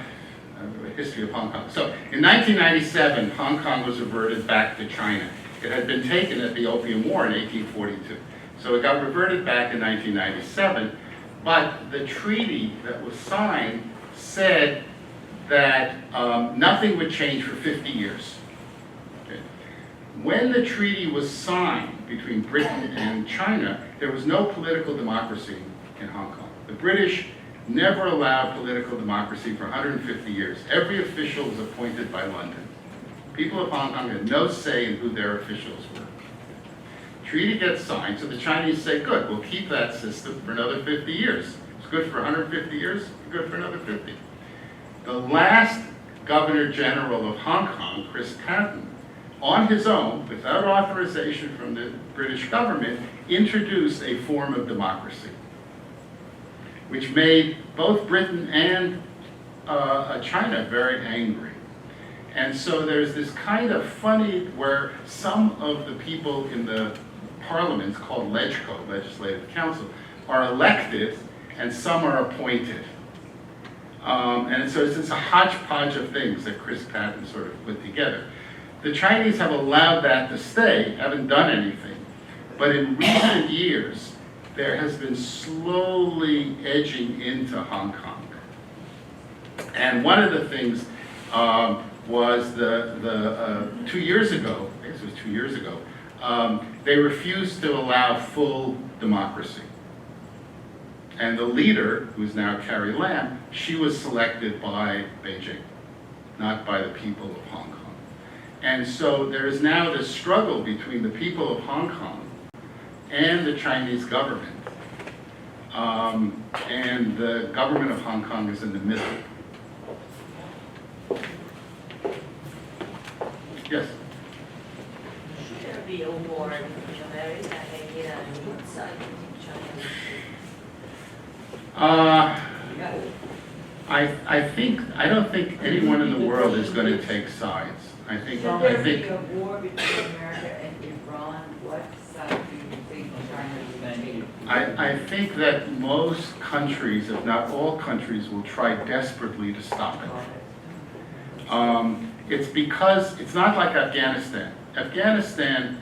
history of Hong Kong. So in 1997, Hong Kong was reverted back to China. It had been taken at the Opium War in 1842. So it got reverted back in 1997. But the treaty that was signed said that nothing would change for 50 years. Okay. When the treaty was signed between Britain and China, there was no political democracy in Hong Kong. The British never allowed political democracy for 150 years. Every official was appointed by London. People of Hong Kong had no say in who their officials were. Treaty gets signed, so the Chinese say, good, we'll keep that system for another 50 years. It's good for 150 years, good for another 50. The last Governor General of Hong Kong, Chris Patten, on his own, without authorization from the British government, introduced a form of democracy, which made both Britain and China very angry. And so there's this kind of funny where some of the people in the parliaments called LegCo, Legislative Council, are elected and some are appointed. And so it's just a hodgepodge of things that Chris Patten sort of put together. The Chinese have allowed that to stay, haven't done anything. But in recent years, there has been slowly edging into Hong Kong. And one of the things was 2 years ago, I guess it was 2 years ago, they refused to allow full democracy. And the leader, who's now Carrie Lam, she was selected by Beijing, not by the people of Hong Kong. And so there is now this struggle between the people of Hong Kong and the Chinese government. And the government of Hong Kong is in the middle. Yes?
Should there be a war between America and Iran inside China?
I don't think anyone in the world is going to take sides. I think
Will there be a war between America and Iran? What side do you think China is going to take?
I think that most countries, if not all countries, will try desperately to stop it. It's because it's not like Afghanistan. Afghanistan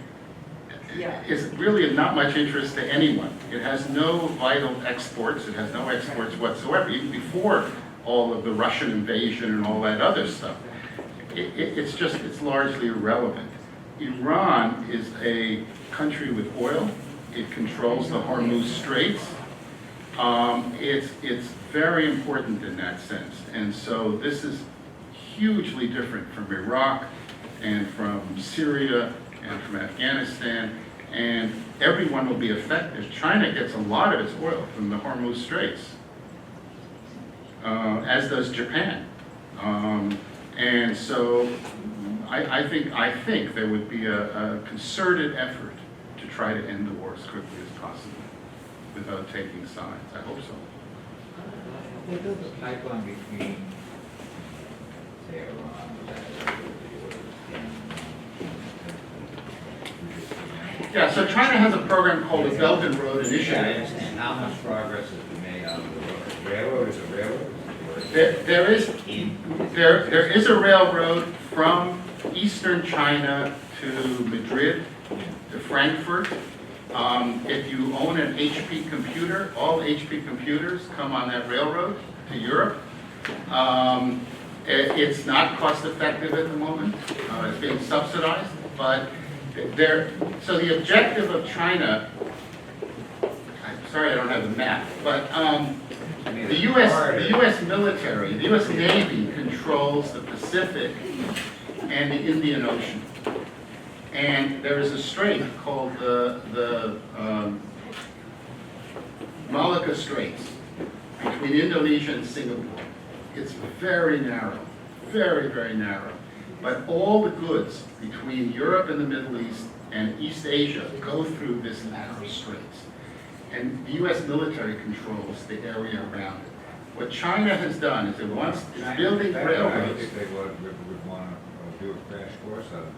is really of not much interest to anyone. It has no vital exports. It has no exports whatsoever, even before all of the Russian invasion and all that other stuff. It's largely irrelevant. Iran is a country with oil. It controls the Hormuz Straits. It's very important in that sense. And so this is hugely different from Iraq and from Syria and from Afghanistan, and everyone will be affected. China gets a lot of its oil from the Hormuz Straits, as does Japan. And so I think there would be a concerted effort to try to end the war as quickly as possible without taking sides. I hope so.
What is the pipeline between, say, Iran
Yeah, so China has a program called the Belt and Road
Yeah, I
Initiative.
understand. How much progress has been made on the road? Railroad is a railroad?
There is a railroad from eastern China to Madrid, to Frankfurt. If you own an HP computer, all HP computers come on that railroad to Europe. It's not cost effective at the moment. It's being subsidized, but so the objective of China, I'm sorry I don't have the map, but the U.S. military, the U.S. Navy controls the Pacific and the Indian Ocean. And there is a strait called the Malacca Straits between Indonesia and Singapore. It's very narrow, very, very narrow. But all the goods between Europe and the Middle East and East Asia go through this narrow straits. And the U.S. military controls the area around it. What China has done is it's building
I
railroads.
think they would want to do a crash course on,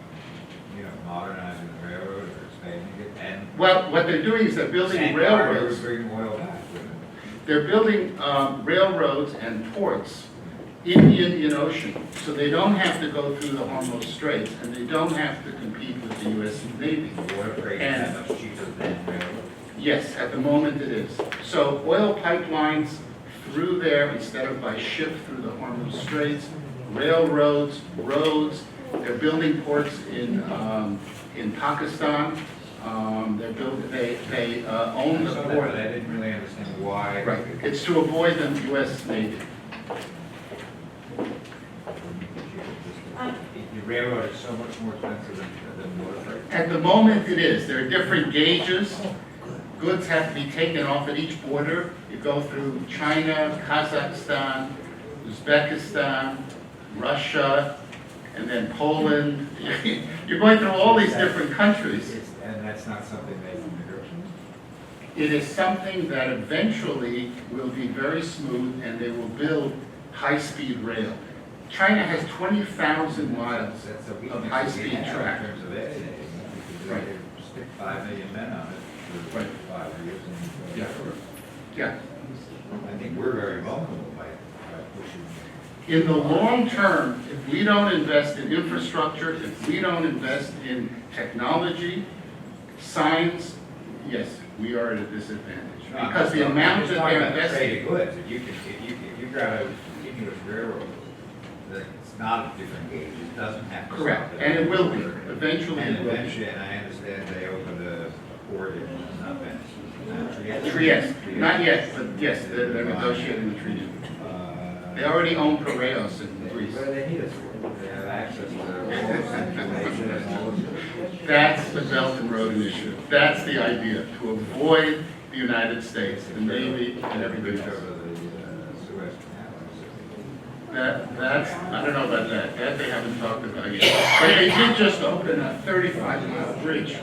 modernizing the railroad or expanding it, and.
Well, what they're doing is they're building
Sand
railroads.
would bring oil back with it.
They're building railroads and ports in the Indian Ocean, so they don't have to go through the Hormuz Straits, and they don't have to compete with the U.S. Navy.
The water freight is that much cheaper than railroad.
Yes, at the moment it is. So oil pipelines through there instead of by ship through the Hormuz Straits, railroads, roads. They're building ports in Pakistan. They own the
I saw that,
port.
but I didn't really understand why.
Right, it's to avoid the U.S. Navy.
The railroad is so much more expensive than water freight.
At the moment it is. There are different gauges. Goods have to be taken off at each border. You go through China, Kazakhstan, Uzbekistan, Russia, and then Poland. You're going through all these different countries.
And that's not something they can negotiate.
It is something that eventually will be very smooth, and they will build high-speed rail. China has 20,000 miles
That's a weakness
of
that
high-speed
we have
track.
in terms of editing, because
Right.
they stick 5 million men on it for
Right.
5 years. And,
Yeah. Yeah.
I think we're very vulnerable by pushing.
In the long term, if we don't invest in infrastructure, if we don't invest in technology, science, yes, we are at a disadvantage. Because the amount that they're investing.
Trade of goods, if you've got a continuous railroad, that's not a different gauge, it doesn't have to.
Correct,
stop
and it will be,
And
eventually it will be.
eventually, and I understand they opened a port in, not Venice,
Trieste, not yet, but yes, they're negotiating the treaty. They already own Piraeus in Greece.
What do they need us for? They have access to Asia and all of it.
That's the Belt and Road Initiative. That's the idea, to avoid the United States, the Navy, and everybody
Bridge
else.
over the Suez Canal.
That's, I don't know about that. That they haven't talked about yet. But they did just open a 35-mile bridge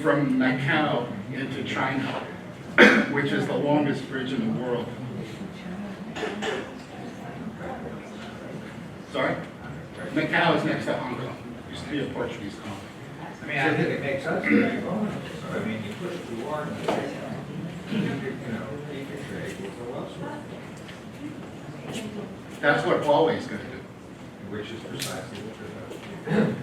from Macau into China, which is the longest bridge in the world. Sorry? Macau is next to Hong Kong. Used to be a Portuguese colony.
I mean, I think it makes us very vulnerable. So, I mean, you push too hard and you can trade with the West,
That's what Huawei's going to do.
which is precisely what they're doing.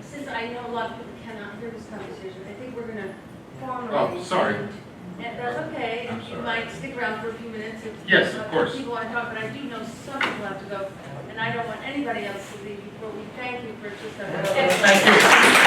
Since I know a lot of people cannot hear this conversation, I think we're gonna formally.
Oh, sorry.
And that's okay,
I'm
if you
sorry.
might stick around for a few minutes if.
Yes, of course.
People want to talk, but I do know some people have to go, and I don't want anybody else to leave before we thank you for just a.
Thank you.